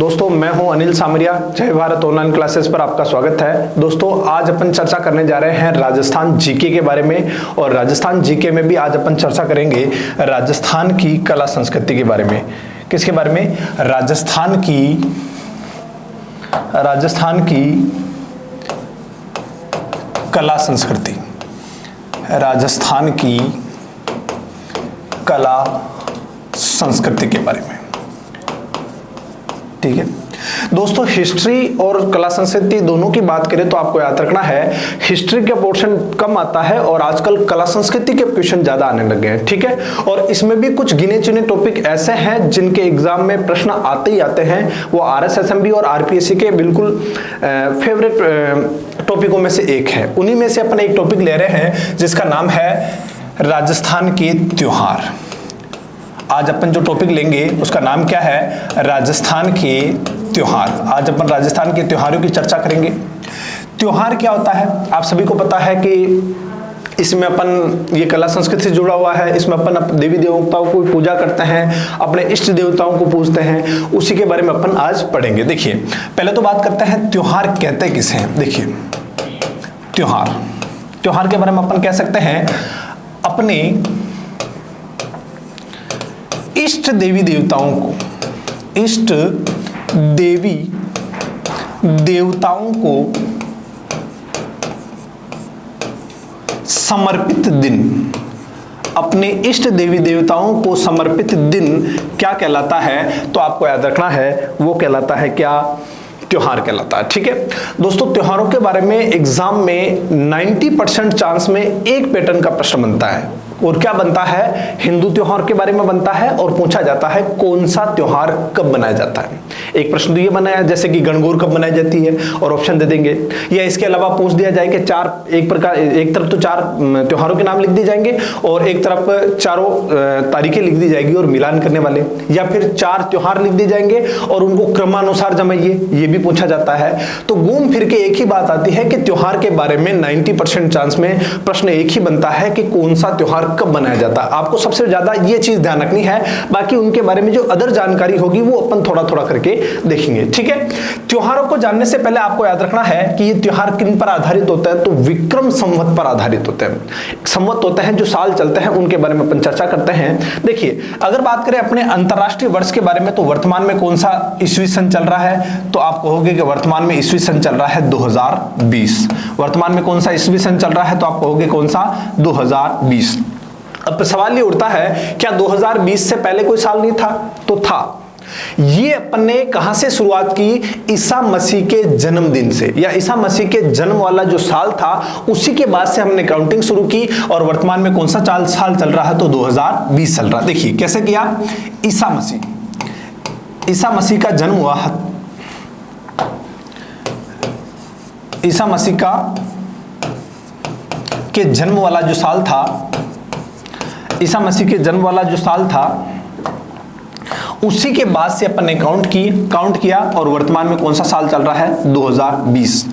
दोस्तों मैं हूं अनिल सामरिया। जय भारत ऑनलाइन क्लासेस पर आपका स्वागत है। दोस्तों आज अपन चर्चा करने जा रहे हैं राजस्थान जीके के बारे में, और राजस्थान जीके में भी आज अपन चर्चा करेंगे राजस्थान की कला संस्कृति के बारे में। किसके बारे में? राजस्थान की कला संस्कृति, राजस्थान की कला संस्कृति के बारे में। ठीक है दोस्तों, हिस्ट्री और कला संस्कृति दोनों की बात करें तो आपको याद रखना है हिस्ट्री का पोर्शन कम आता है और आजकल कला संस्कृति के क्वेश्चन ज्यादा आने लगे हैं। ठीक है, और इसमें भी कुछ गिने चुने टॉपिक ऐसे हैं जिनके एग्जाम में प्रश्न आते ही आते हैं। वो RSSMB और RPSC के बिल्कुल फेवरेट टॉपिकों में से एक है। उन्हीं में से अपन एक टॉपिक ले रहे हैं जिसका नाम है राजस्थान के त्योहार। आज अपन जो टॉपिक लेंगे उसका नाम क्या है? राजस्थान के त्योहार। आज अपन राजस्थान के त्योहारों की चर्चा करेंगे। त्योहार क्या होता है आप सभी को पता है कि इसमें अपन ये कला संस्कृति से जुड़ा हुआ है। इसमें अपन देवी देवताओं को पूजा करते हैं, अपने इष्ट देवताओं को पूजते हैं, उसी के बारे में अपन आज पढ़ेंगे। देखिए पहले तो बात करते हैं त्योहार कहते किसे हैं। देखिए त्योहार के बारे में अपन कह सकते हैं अपने इष्ट देवी देवताओं को, इष्ट देवी देवताओं को समर्पित दिन, अपने इष्ट देवी देवताओं को समर्पित दिन क्या कहलाता है? तो आपको याद रखना है वो कहलाता है क्या? त्योहार कहलाता है। ठीक है दोस्तों, त्योहारों के बारे में एग्जाम में 90% चांस में एक पैटर्न का प्रश्न बनता है, और क्या बनता है? हिंदू त्योहार के बारे में बनता है, और पूछा जाता है कौन सा त्योहार कब बनाया जाता है। एक प्रश्न तो ये बनाया जैसे कि गणगौर कब बनाई जाती है, और ऑप्शन दे देंगे। या इसके अलावा पूछ दिया जाए कि एक तरफ तो 4 त्योहारों के नाम लिख दिए जाएंगे और एक तरफ चारों तारीखें लिख दी जाएगी और मिलान करने वाले, या फिर 4 त्योहार लिख दिए जाएंगे और उनको क्रमानुसार जमाइए, ये भी पूछा जाता है। तो घूम फिर के एक ही बात आती है कि त्योहार के बारे में 90% चांस में प्रश्न एक ही बनता है कि कौन सा त्योहार कब बनाया जाता है। आपको सबसे ज्यादा ये चीज ध्यान रखनी है, बाकी उनके बारे में जो अदर जानकारी होगी वो अपन थोड़ा थोड़ा करके देखेंगे। ठीक है, त्योहारों को जानने से पहले आपको याद रखना है कि ये त्योहार किन पर आधारित होता है? तो विक्रम संवत पर आधारित होते हैं। संवत होते हैं जो साल चलते हैं, उनके बारे में अपन चर्चा करते हैं। देखिए अगर बात करें अपने अंतरराष्ट्रीय वर्ष के बारे में, तो वर्तमान में कौन सा ईस्वी सन चल रहा है? तो आप कहोगे कि वर्तमान में ईस्वी सन चल रहा है 2020। वर्तमान में कौन सा ईस्वी सन चल रहा है? तो आप कहोगे कौन सा? 2020। अब सवाल ये उठता है क्या 2020 से पहले कोई साल नहीं था? तो था। ये अपन ने कहां से शुरुआत की? ईसा मसीह के जन्मदिन से, या ईसा मसीह के जन्म वाला जो साल था उसी के बाद से हमने काउंटिंग शुरू की, और वर्तमान में कौन सा साल चल रहा है? तो 2020 चल रहा है। देखिए कैसे किया? ईसा मसीह का जन्म हुआ, ईसा मसीह का के जन्म वाला जो साल था, ईसा मसीह के जन्म वाला जो साल था उसी के बाद से अपन ने काउंट किया, और वर्तमान में कौन सा साल चल रहा है? 2020।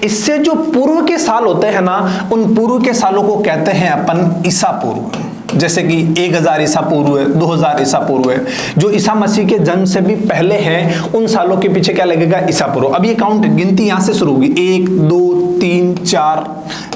इससे जो पूर्व के साल होते हैं ना, उन पूर्व के सालों को कहते हैं अपन ईसा पूर्व। जैसे कि 1000 ईसा पूर्व है, 2000 ईसा पूर्व है। जो ईसा मसीह के जन्म से भी पहले हैं उन सालों के पीछे क्या लगेगा? ईसा पूर्व। अब ये गिनती यहां से शुरू होगी, 1 2 3 4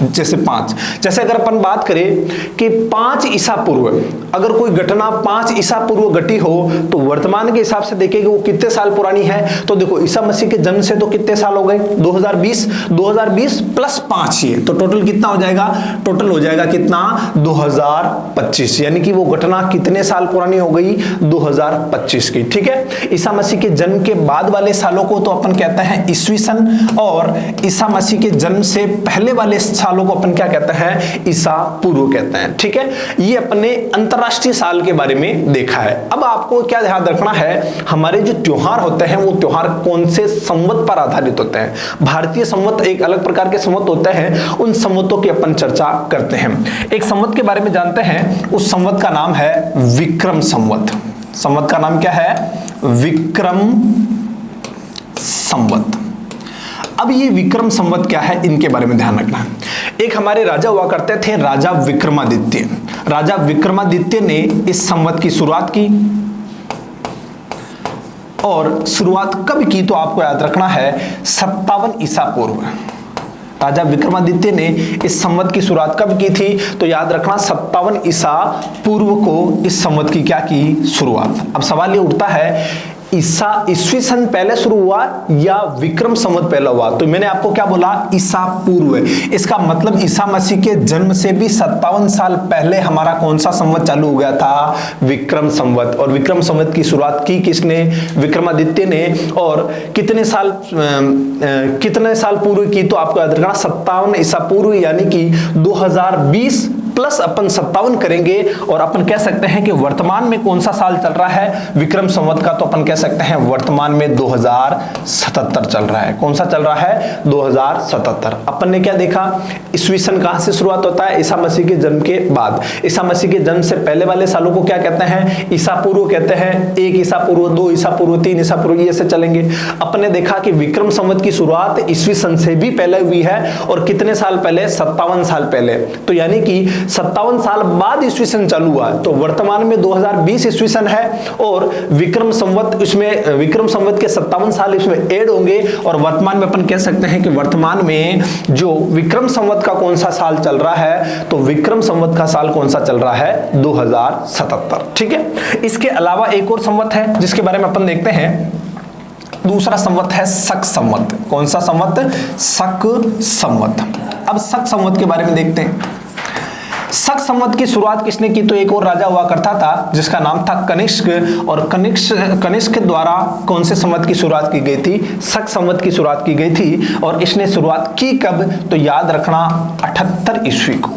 जैसे 5। जैसे अगर अपन बात करें कि 5 ईसा पूर्व, अगर कोई घटना 5 ईसा पूर्व घटी हो तो वर्तमान के हिसाब से देखेंगे वो कितने साल पुरानी है। तो देखो ईसा मसीह के जन्म से तो कितने साल हो गए? 2020 प्लस 5 ये, तो टोटल कितना हो जाएगा? टोटल हो जाएगा कितना? 2025। यानी कि वो घटना कितने साल पुरानी हो गई? 2025 की। ठीक है, ईसा मसीह के जन्म के बाद वाले सालों को तो अपन कहते हैं ईस्वी सन, और ईसा मसीह के जन्म से पहले वाले सालों को अपन क्या कहते हैं? ईसा पूर्व कहते हैं। ठीक है, ये अपने अंतरराष्ट्रीय साल के बारे में देखा है। अब आपको क्या ध्यान रखना है, हमारे जो त्योहार होते हैं वो त्योहार कौन से संवत पर आधारित होते हैं? भारतीय संवत एक अलग प्रकार के संवत होते हैं, उन संवतों की अपन चर्चा करते हैं। एक संवत के बारे में जानते हैं, उस संवत का नाम है विक्रम संवत। संवत का नाम क्या है? विक्रम संवत। अब ये विक्रम संवत क्या है, इनके बारे में ध्यान रखना है। एक हमारे राजा हुआ करते थे, राजा विक्रमादित्य। राजा विक्रमादित्य ने इस संवत की शुरुआत की और शुरुआत कब की, तो आपको याद रखना है 57 ईसा पूर्व। राजा विक्रमादित्य ने इस संवत की शुरुआत कब की थी, तो याद रखना 57 ईसा पूर्व को इस संवत की क्या की शुरुआत। अब सवाल ये उठता है ईस्वी सन पहले शुरू हुआ या विक्रम संवत पहले हुआ, तो मैंने आपको क्या बोला, ईसा पूर्व। इसका मतलब ईसा मसीह के जन्म से भी 57 साल पहले हमारा कौन सा संवत चालू हो गया था, विक्रम संवत। और विक्रम संवत की शुरुआत की किसने, विक्रमादित्य ने। और कितने साल पूर्व की, तो आपको याद रखना 57 ईसा पूर्व, यानी कि 2020 प्लस अपन 57 करेंगे और अपन कह सकते हैं कि वर्तमान में कौन सा साल चल रहा है विक्रम संवत का, तो अपन कह सकते हैं वर्तमान में 2077 चल रहा है। कौन सा चल रहा है, 2077। अपन ने क्या देखा, ईस्वी सन कहां से शुरुआत होता है, ईसा मसीह के जन्म के बाद। ईसा मसीह के जन्म से पहले वाले सालों को क्या कहते हैं, ईसा पूर्व कहते हैं। 1 ईसा पूर्व, 2 ईसा पूर्व, 3 ईसा पूर्व, ये से चलेंगे। अपन ने देखा कि विक्रम संवत की शुरुआत ईस्वी सन से भी पहले हुई है, और कितने साल पहले, 57 साल पहले। तो यानी कि 57 साल बाद ईस्वी सन चालू हुआ, तो वर्तमान में 2020 ईस्वी सन है, और विक्रम संवत इसमें, विक्रम संवत के 57 साल इसमें ऐड होंगे, और वर्तमान में अपन कह सकते हैं कि वर्तमान में जो विक्रम संवत का कौन सा साल चल रहा है, तो विक्रम संवत का साल कौन सा चल रहा है, 2077। ठीक है। इसके अलावा एक और संवत है जिसके बारे में अपन देखते हैं, दूसरा संवत है शक संवत। कौन सा संवत, शक संवत। अब शक संवत के बारे में देखते हैं। शक संवत की शुरुआत किसने की, तो एक और राजा हुआ करता था जिसका नाम था कनिष्क, और कनिष्क द्वारा कौन से संवत की शुरुआत की गई थी, शक संवत की शुरुआत की गई थी। और इसने शुरुआत की कब, तो याद रखना 78 ईस्वी को,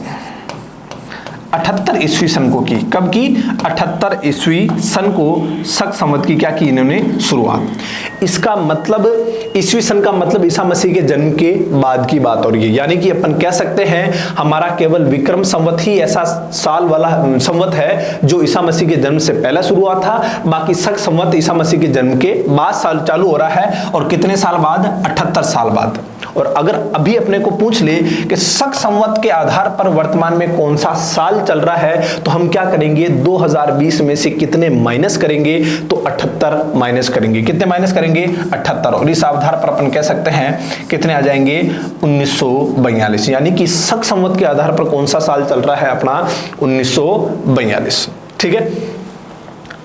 78 ईस्वी सन को की। कब की, 78 ईस्वी सन को शक संवत की क्या की इन्होंने शुरुआत। इसका मतलब ईस्वी सन का मतलब ईसा मसीह के जन्म के बाद की बात हो रही है, यानी कि अपन कह सकते हैं हमारा केवल विक्रम संवत ही ऐसा साल वाला संवत है जो ईसा मसीह के जन्म से पहले शुरू हुआ था। बाकी शक संवत ईसा मसीह के जन्म के बाद साल चालू हो रहा है, और कितने साल बाद, 78 साल बाद। और अगर अभी अपने को पूछ ले कि शक संवत के आधार पर वर्तमान में कौन सा साल चल रहा है, तो हम क्या करेंगे, 2020 में से कितने माइनस करेंगे, तो 78 माइनस करेंगे। कितने माइनस करेंगे, 78। और इस आधार पर अपन कह सकते हैं कितने आ जाएंगे, 1942। यानी कि शक संवत के आधार पर कौन सा साल चल रहा है अपना, 1942। ठीक है।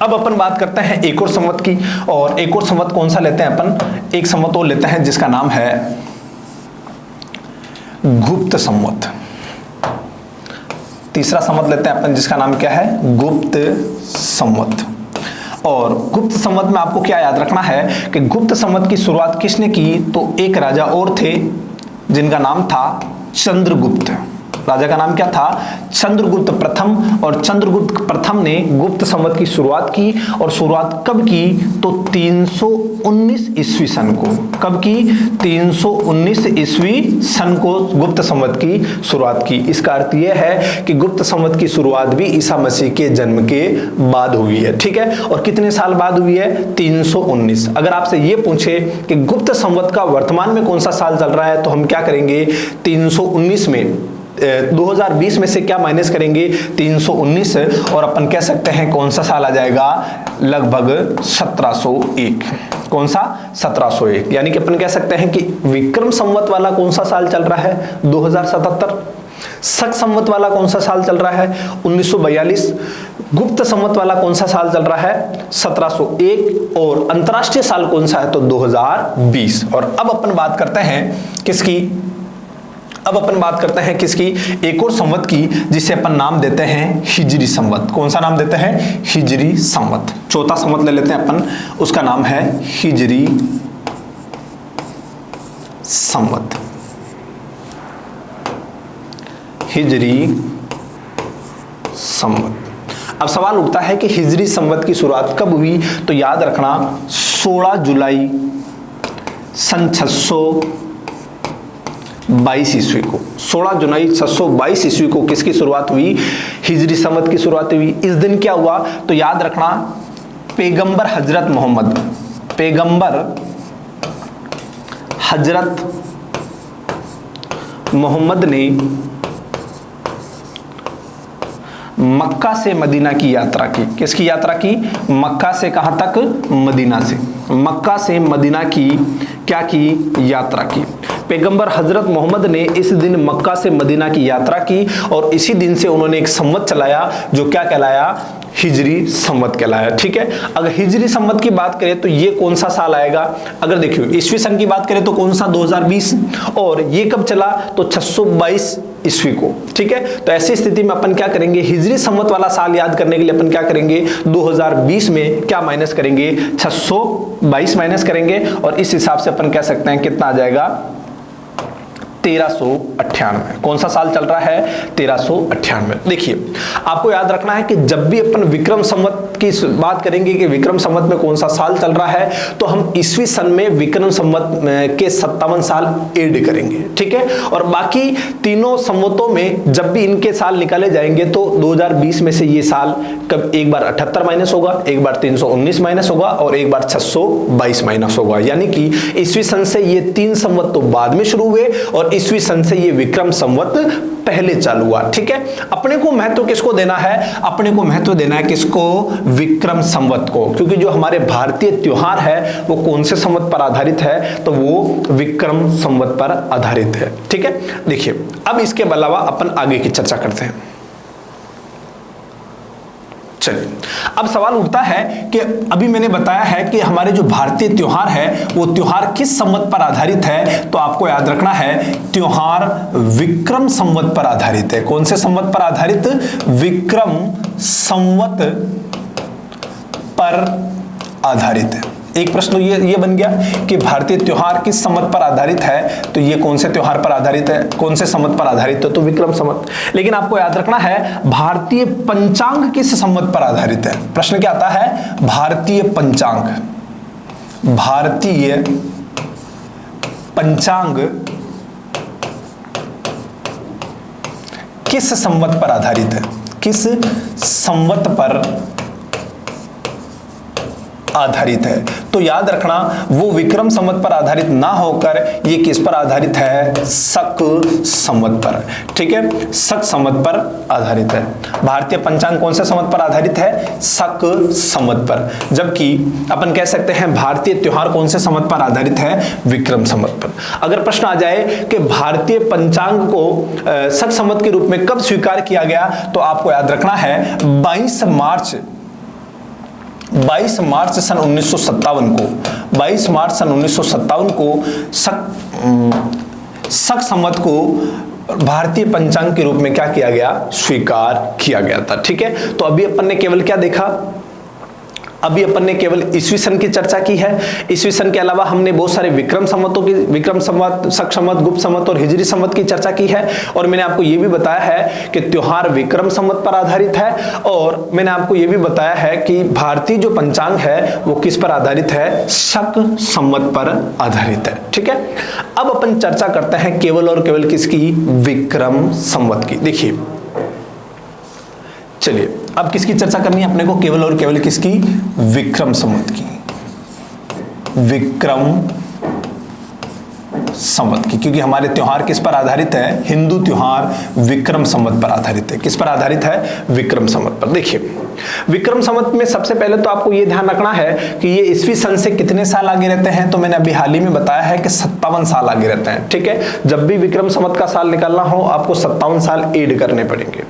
अब अपन बात करते हैं एक और संवत की, और एक और संवत कौन सा लेते हैं अपन, एक संवत और लेते हैं जिसका नाम है गुप्त संवत। तीसरा संवत लेते हैं अपन जिसका नाम क्या है, गुप्त संवत। और गुप्त संवत में आपको क्या याद रखना है कि गुप्त संवत की शुरुआत किसने की, तो एक राजा और थे जिनका नाम था चंद्रगुप्त। राजा का नाम क्या था, चंद्रगुप्त प्रथम। और चंद्रगुप्त प्रथम ने गुप्त संवत की शुरुआत की, और शुरुआत कब की, तो 319 ईस्वी सन को। कब की, 319 ईस्वी सन को गुप्त संवत की शुरुआत की। इसका अर्थ यह है कि गुप्त संवत की शुरुआत भी ईसा मसीह के जन्म के बाद हुई है। ठीक है। और कितने साल बाद हुई है, 319। अगर आपसे यह पूछे कि गुप्त संवत का वर्तमान में कौन सा साल चल रहा है, तो हम क्या करेंगे, 319 में 2020 में से क्या माइनस करेंगे, 319, और अपन कह सकते हैं कौन सा साल आ जाएगा, लगभग 1701। कौन सा, 1701। यानी कि अपन कह सकते हैं कि विक्रम संवत वाला कौन सा साल चल रहा है, 2077। शक संवत वाला कौन सा साल चल रहा है, 1942। गुप्त संवत वाला कौन सा साल चल रहा है, 1701। और अंतरराष्ट्रीय साल कौन सा है, तो 2020। और अब अपन बात करते हैं किसकी, अब अपन बात करते हैं किसकी, एक और संवत की जिसे अपन नाम देते हैं हिजरी संवत। कौन सा नाम देते हैं, हिजरी संवत। चौथा संवत ले लेते हैं अपन, उसका नाम है हिजरी संवत। हिजरी संवत। अब सवाल उठता है कि हिजरी संवत की शुरुआत कब हुई, तो याद रखना 16 जुलाई सन 622 ईस्वी को। 16 जुलाई 622 ईस्वी को किसकी शुरुआत हुई, हिजरी संवत की शुरुआत हुई। इस दिन क्या हुआ, तो याद रखना पैगंबर हजरत मोहम्मद, पैगंबर हजरत मोहम्मद ने मक्का से मदीना की यात्रा की। किसकी यात्रा की? मक्का से कहां तक? मदीना से। मक्का से मदीना की क्या की? यात्रा की। पैगंबर हजरत मोहम्मद ने इस दिन मक्का से मदीना की यात्रा की और इसी दिन से उन्होंने एक संवत चलाया जो क्या कहलाया? हिजरी संवत कहलाया। ठीक है, अगर हिजरी संवत की बात करें तो ये कौन सा साल आएगा? अगर देखियो ईस्वी सन की बात करें तो कौन सा? 2020। और ये कब चला? तो 622 ईस्वी को। ठीक है, तो ऐसी स्थिति में अपन क्या करेंगे? हिजरी संवत वाला साल याद करने के लिए अपन क्या करेंगे? 2020 में क्या माइनस करेंगे? 622 माइनस करेंगे और इस हिसाब से अपन कह सकते हैं कितना आ जाएगा? 1398। कौन सा साल चल रहा है? 1398। देखिए, आपको याद रखना है कि जब भी अपन विक्रम संवत की बात करेंगे कि विक्रम संवत में कौन सा साल चल रहा है, तो हम ईस्वी सन में विक्रम संवत के 57 साल ऐड करेंगे। ठीक है, और बाकी तीनों संवतों में जब भी इनके साल निकाले जाएंगे तो 2020 में से ये साल कब एक बार 78 माइनस होगा, एक बार 319 माइनस होगा और एक बार 622 माइनस होगा। यानी कि ईस्वी सन से ये 3 संवत तो बाद में शुरू हुए और ईस्वी सन से ये विक्रम संवत पहले चालू हुआ। ठीक है, अपने को महत्व किसको देना है? अपने को महत्व देना है किसको? विक्रम संवत को, क्योंकि जो हमारे भारतीय त्योहार है वो कौन से संवत पर आधारित है? तो वो विक्रम संवत पर आधारित है। ठीक है, देखिए अब इसके अलावा अपन आगे की चर्चा करते हैं। चलिए, अब सवाल उठता है कि अभी मैंने बताया है कि हमारे जो भारतीय त्योहार है वो त्योहार किस संवत पर आधारित है? तो आपको याद रखना है त्योहार विक्रम संवत पर आधारित है। कौन से संवत पर आधारित? विक्रम संवत पर आधारित है। एक प्रश्न ये बन गया कि भारतीय त्योहार किस संवत पर आधारित है? तो ये कौन से त्योहार पर आधारित है? कौन से संवत पर आधारित है? तो विक्रम संवत। लेकिन आपको याद रखना है भारतीय पंचांग किस संवत पर आधारित है? प्रश्न क्या आता है? भारतीय पंचांग। भारतीय पंचांग किस संवत पर आधारित है? किस संवत पर आधारित है? तो याद रखना वो विक्रम संवत पर आधारित ना होकर ये किस पर आधारित है? शक संवत पर। ठीक है, शक संवत पर आधारित है। भारतीय पंचांग कौन से संवत पर आधारित है? शक संवत पर। जबकि अपन कह सकते हैं भारतीय त्योहार कौन से संवत पर आधारित है? विक्रम संवत पर। अगर प्रश्न आ जाए कि भारतीय पंचांग को शक संवत के रूप में कब स्वीकार किया गया, तो आपको याद रखना है 22 मार्च सन 1957 को, 22 मार्च सन 1957 को शक संवत को भारतीय पंचांग के रूप में क्या किया गया? स्वीकार किया गया था। ठीक है, तो अभी अपन ने केवल क्या देखा? अभी अपन ने केवल ईस्वी सन की चर्चा की है। ईस्वी सन के अलावा हमने बहुत सारे विक्रम संवतों की, विक्रम संवत, शक संवत, गुप्त संवत और हिजरी संवत की चर्चा की है। और मैंने आपको यह भी बताया है कि त्योहार विक्रम संवत पर आधारित है। और मैंने आपको यह भी बताया है कि भारतीय जो पंचांग है वो किस पर आधारित है? शक संवत पर आधारित है। ठीक है, अब अपन चर्चा करते हैं केवल और केवल किसकी? विक्रम संवत की। देखिए, चलिए अब किसकी चर्चा करनी है अपने को? केवल और केवल किसकी? विक्रम संवत की। विक्रम संवत की, क्योंकि हमारे त्योहार किस पर आधारित है? हिंदू त्योहार विक्रम संवत पर आधारित है। किस पर आधारित है? विक्रम संवत पर। देखिए, विक्रम संवत में सबसे पहले तो आपको यह ध्यान रखना है कि ये ईस्वी सन से कितने साल आगे रहते हैं? तो मैंने अभी हाल ही में बताया है कि 57 साल आगे रहते हैं। ठीक है, जब भी विक्रम संवत का साल निकालना हो आपको 57 साल ऐड करने पड़ेंगे।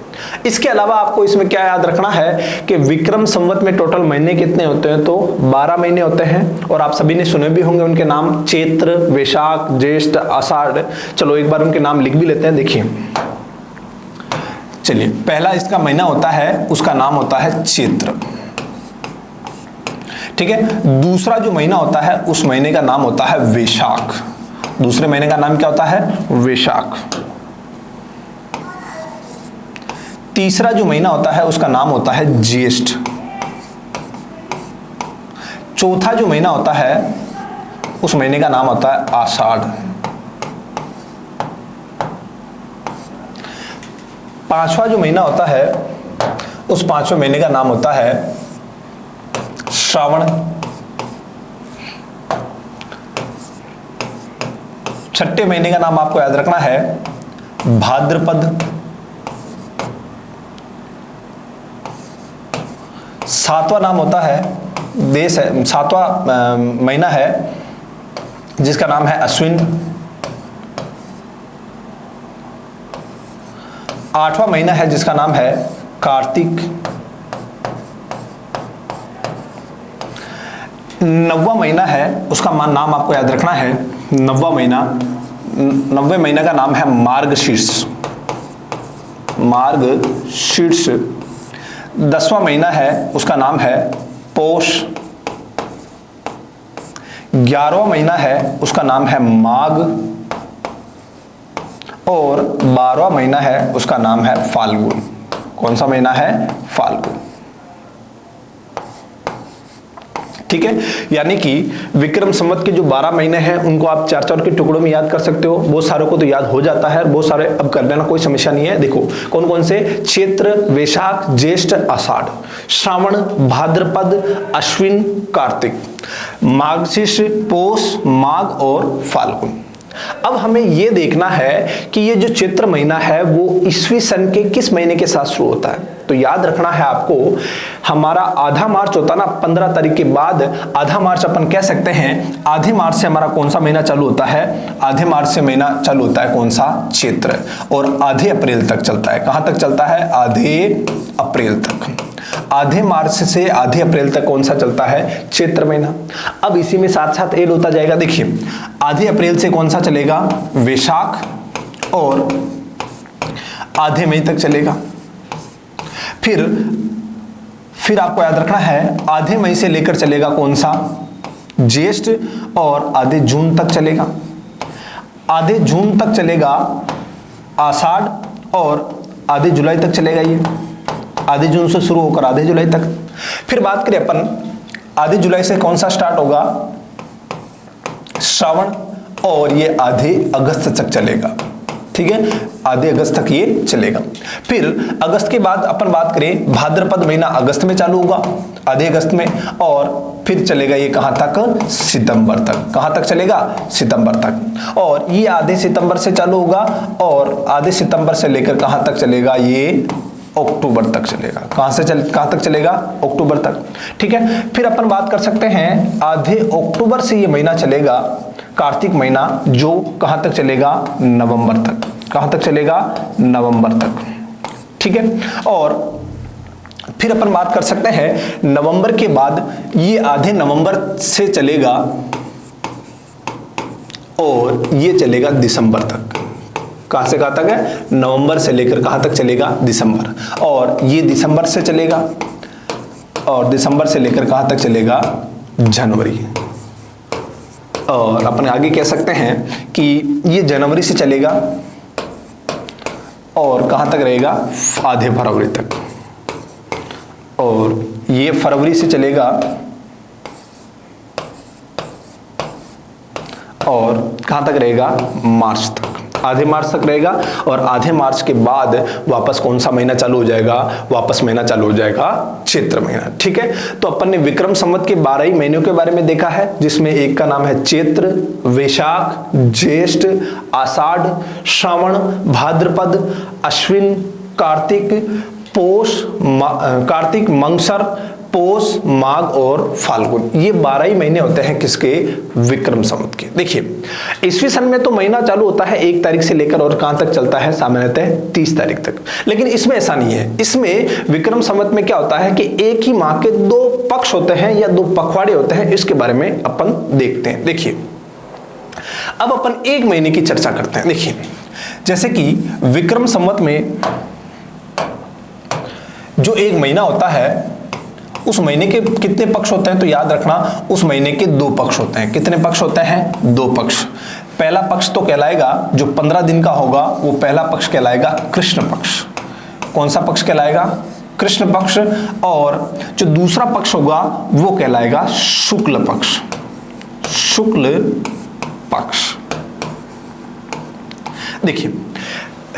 इसके अलावा आपको इसमें क्या याद रखना है कि विक्रम संवत में टोटल महीने कितने होते हैं? तो 12 महीने होते हैं। और आप सभी ने सुने भी होंगे उनके नाम, चैत्र, वैशाख, ज्येष्ठ, आषाढ़। चलो एक बार उनके नाम लिख भी लेते हैं। देखिए, चलिए, पहला इसका महीना होता है उसका नाम होता है चैत्र। ठीक है, दूसरा जो महीना होता है उस महीने का नाम होता है वैशाख। दूसरे महीने का नाम क्या होता है? वैशाख। तीसरा जो महीना होता है उसका नाम होता है ज्येष्ठ। चौथा जो महीना होता है उस महीने का नाम होता है आषाढ़। पांचवा जो महीना होता है उस पांचवें महीने का नाम होता है श्रावण। छठे महीने का नाम आपको याद रखना है भाद्रपद। सातवां नाम होता है देश है, सातवां महीना है जिसका नाम है अश्विन। आठवां महीना है जिसका नाम है कार्तिक। नौवां महीना है उसका नाम आपको याद रखना है, नौवां महीना, नौवें महीने का नाम है मार्गशीर्ष, मार्गशीर्ष। 10वां महीना है उसका नाम है पोष। 11वां महीना है उसका नाम है माघ और 12वां महीना है उसका नाम है फाल्गुन। कौन सा महीना है? फाल्गुन। ठीक है, यानी कि विक्रम संवत के जो 12 महीने हैं उनको आप 4-4 के टुकड़ों में याद कर सकते हो। बहुत सारों को तो याद हो जाता है, बहुत सारे अब कर लेना, कोई समस्या नहीं है। देखो कौन कौन से, चैत्र, वैशाख, ज्येष्ठ, आषाढ़, श्रावण, भाद्रपद, अश्विन, कार्तिक, मार्गशीर्ष, पोष, माघ और फाल्गुन। अब हमें यह देखना है कि ये जो चैत्र महीना है वो ईस्वी सन के किस महीने के साथ शुरू होता है। तो याद रखना है आपको, हमारा आधा मार्च होता ना 15 तारीख के बाद, आधा मार्च अपन कह सकते हैं। आधे मार्च से हमारा कौन सा महीना चालू होता है? आधे मार्च से महीना चालू होता है कौन सा? चैत्र, और आधे अप्रैल तक चलता है। कहां तक चलता है? आधे अप्रैल तक। आधे मार्च से आधे अप्रैल तक कौन सा चलता है? चैत्र महीना। अब इसी में साथ साथ ऐड होता जाएगा। देखिए आधे अप्रैल से कौन सा चलेगा? वैशाख, और आधे मई तक चलेगा। फिर आपको याद रखना है आधे मई से लेकर चलेगा कौन सा? ज्येष्ठ, और आधे जून तक चलेगा। आधे जून तक चलेगा आषाढ़, और आधे जुलाई तक चलेगा। ये आधे जून से शुरू होकर आधे जुलाई तक। फिर बात करें अपन, आधे जुलाई से कौन सा स्टार्ट होगा? श्रावण, और ये आधे अगस्त तक चलेगा। ठीक है, आधे अगस्त तक ये चलेगा। फिर अगस्त के बाद अपन बात करें, भाद्रपद महीना अगस्त में चालू होगा, आधे अगस्त में, और फिर चलेगा ये कहां तक? सितंबर तक। कहां तक चलेगा? सितंबर तक। और ये आधे सितंबर से चालू होगा, और आधे सितंबर से लेकर कहां तक चलेगा? ये अक्टूबर तक चलेगा। कहां तक चलेगा? अक्टूबर तक। ठीक है, फिर अपन बात कर सकते हैं आधे अक्टूबर से ये महीना चलेगा कार्तिक महीना, जो कहां तक चलेगा? नवंबर तक। कहां तक चलेगा? नवंबर तक। ठीक है, और फिर अपन बात कर सकते हैं नवंबर के बाद ये आधे नवंबर से चलेगा, और ये चलेगा दिसंबर तक। कहां से कहां तक है? नवंबर से लेकर कहां तक चलेगा? दिसंबर। और ये दिसंबर से चलेगा, और दिसंबर से लेकर कहां तक चलेगा? जनवरी। और अपन आगे कह सकते हैं कि ये जनवरी से चलेगा, और कहां तक रहेगा? आधे फरवरी तक। और ये फरवरी से चलेगा, और कहां तक रहेगा? मार्च तक। आधे मार्च तक रहेगा, और आधे मार्च के बाद वापस कौन सा महीना चालू हो जाएगा? वापस महीना चालू हो जाएगा चैत्र महीना। ठीक है, तो अपन ने विक्रम संवत के 12 ही महीनों के बारे में देखा है, जिसमें एक का नाम है चैत्र, वैशाख, ज्येष्ठ, आषाढ़, श्रावण, भाद्रपद, अश्विन, कार्तिक, पोष, कार्तिक, मंगसर, पोष, माघ और फाल्गुन। ये 12 ही महीने होते हैं किसके? विक्रम संवत के। देखिए ईस्वी सन में तो महीना चालू होता है 1 तारीख से लेकर, और कहां तक चलता है? सामान्यतः 30 तारीख तक। लेकिन इसमें ऐसा नहीं है। इसमें विक्रम संवत में क्या होता है कि एक ही माह के 2 पक्ष होते हैं या 2 पखवाड़े होते हैं। इसके बारे में अपन देखते हैं। देखिए अब अपन 1 महीने की चर्चा करते हैं। देखिए जैसे कि विक्रम संवत में जो 1 महीना होता है, उस महीने के कितने पक्ष होते हैं? तो याद रखना, उस महीने के 2 पक्ष होते हैं। कितने पक्ष होते हैं? 2 पक्ष। पहला पक्ष तो कहलाएगा, जो 15 दिन का होगा, वो पहला पक्ष कहलाएगा कृष्ण पक्ष। कौन सा पक्ष कहलाएगा? कृष्ण पक्ष। और जो दूसरा पक्ष होगा वो कहलाएगा शुक्ल पक्ष। शुक्ल पक्ष। देखिए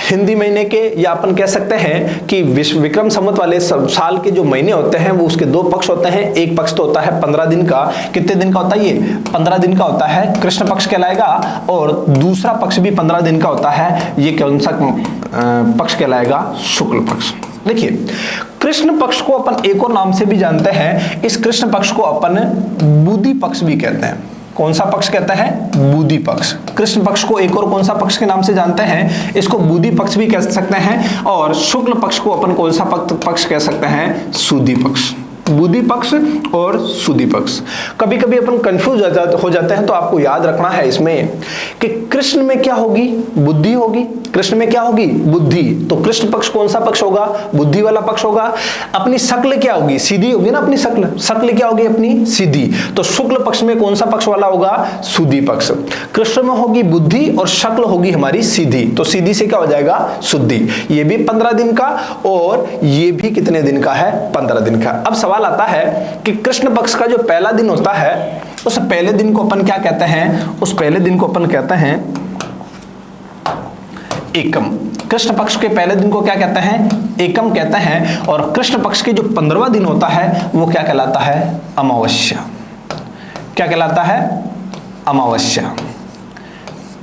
हिंदी महीने के, या अपन कह सकते हैं कि विक्रम संवत वाले साल के जो महीने होते हैं वो उसके 2 पक्ष होते हैं। एक पक्ष तो होता है 15 दिन का। कितने दिन का होता है ये? 15 दिन का होता है, कृष्ण पक्ष कहलाएगा। और दूसरा पक्ष भी 15 दिन का होता है, ये कौन सा पक्ष कहलाएगा? शुक्ल पक्ष। देखिए, कृष्ण पक्ष को अपन एक और नाम से भी जानते हैं, इस कृष्ण पक्ष को अपन बुधि पक्ष भी कहते हैं। कौन सा पक्ष कहता है? बुधि पक्ष। कृष्ण पक्ष को एक और कौन सा पक्ष के नाम से जानते हैं? इसको बुधि पक्ष भी कह सकते हैं, और शुक्ल पक्ष को अपन कौन सा पक्ष कह सकते हैं? सुधि पक्ष। बुधि पक्ष और सुधि पक्ष। कभी कभी अपन कंफ्यूज हो जाते हैं, तो आपको याद रखना है इसमें कि कृष्ण में क्या होगी? बुद्धि होगी। कृष्ण में क्या होगी? बुद्धि। तो कृष्ण पक्ष कौन सा पक्ष होगा? बुद्धि वाला पक्ष होगा। अपनी शक्ल क्या होगी? सीधी होगी ना अपनी शक्ल। शक्ल क्या होगी अपनी? सीधी। तो शुक्ल पक्ष में कौन सा पक्ष वाला होगा? सुधि पक्ष। कृष्ण में होगी बुद्धि और शक्ल होगी हमारी सीधी, तो सीधी से क्या हो जाएगा? शुद्धि। ये भी 15 दिन का, और ये भी कितने दिन का है? 15 दिन का। अब सवाल आता है कि कृष्ण पक्ष का जो पहला दिन होता है, उस पहले दिन को अपन क्या कहते हैं? उस पहले दिन को अपन कहते हैं एकम। कृष्ण पक्ष के पहले दिन को क्या कहते हैं? एकम कहते हैं। और कृष्ण पक्ष के जो 15वां दिन होता है वो क्या कहलाता है? अमावस्या। क्या कहलाता है? अमावस्या।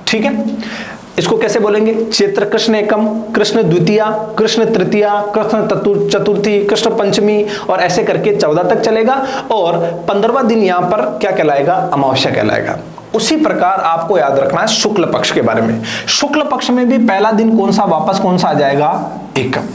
ठीक है, इसको कैसे बोलेंगे? चैत्र कृष्ण एकम, कृष्ण द्वितीया, कृष्ण तृतीया, कृष्ण चतुर्थी, कृष्ण पंचमी, और ऐसे करके 14 तक चलेगा। और 15वां दिन यहां पर क्या कहलाएगा? अमावस्या कहलाएगा। उसी प्रकार आपको याद रखना है शुक्ल पक्ष के बारे में। शुक्ल पक्ष में भी पहला दिन कौन सा वापस कौन सा आ जाएगा? एकम।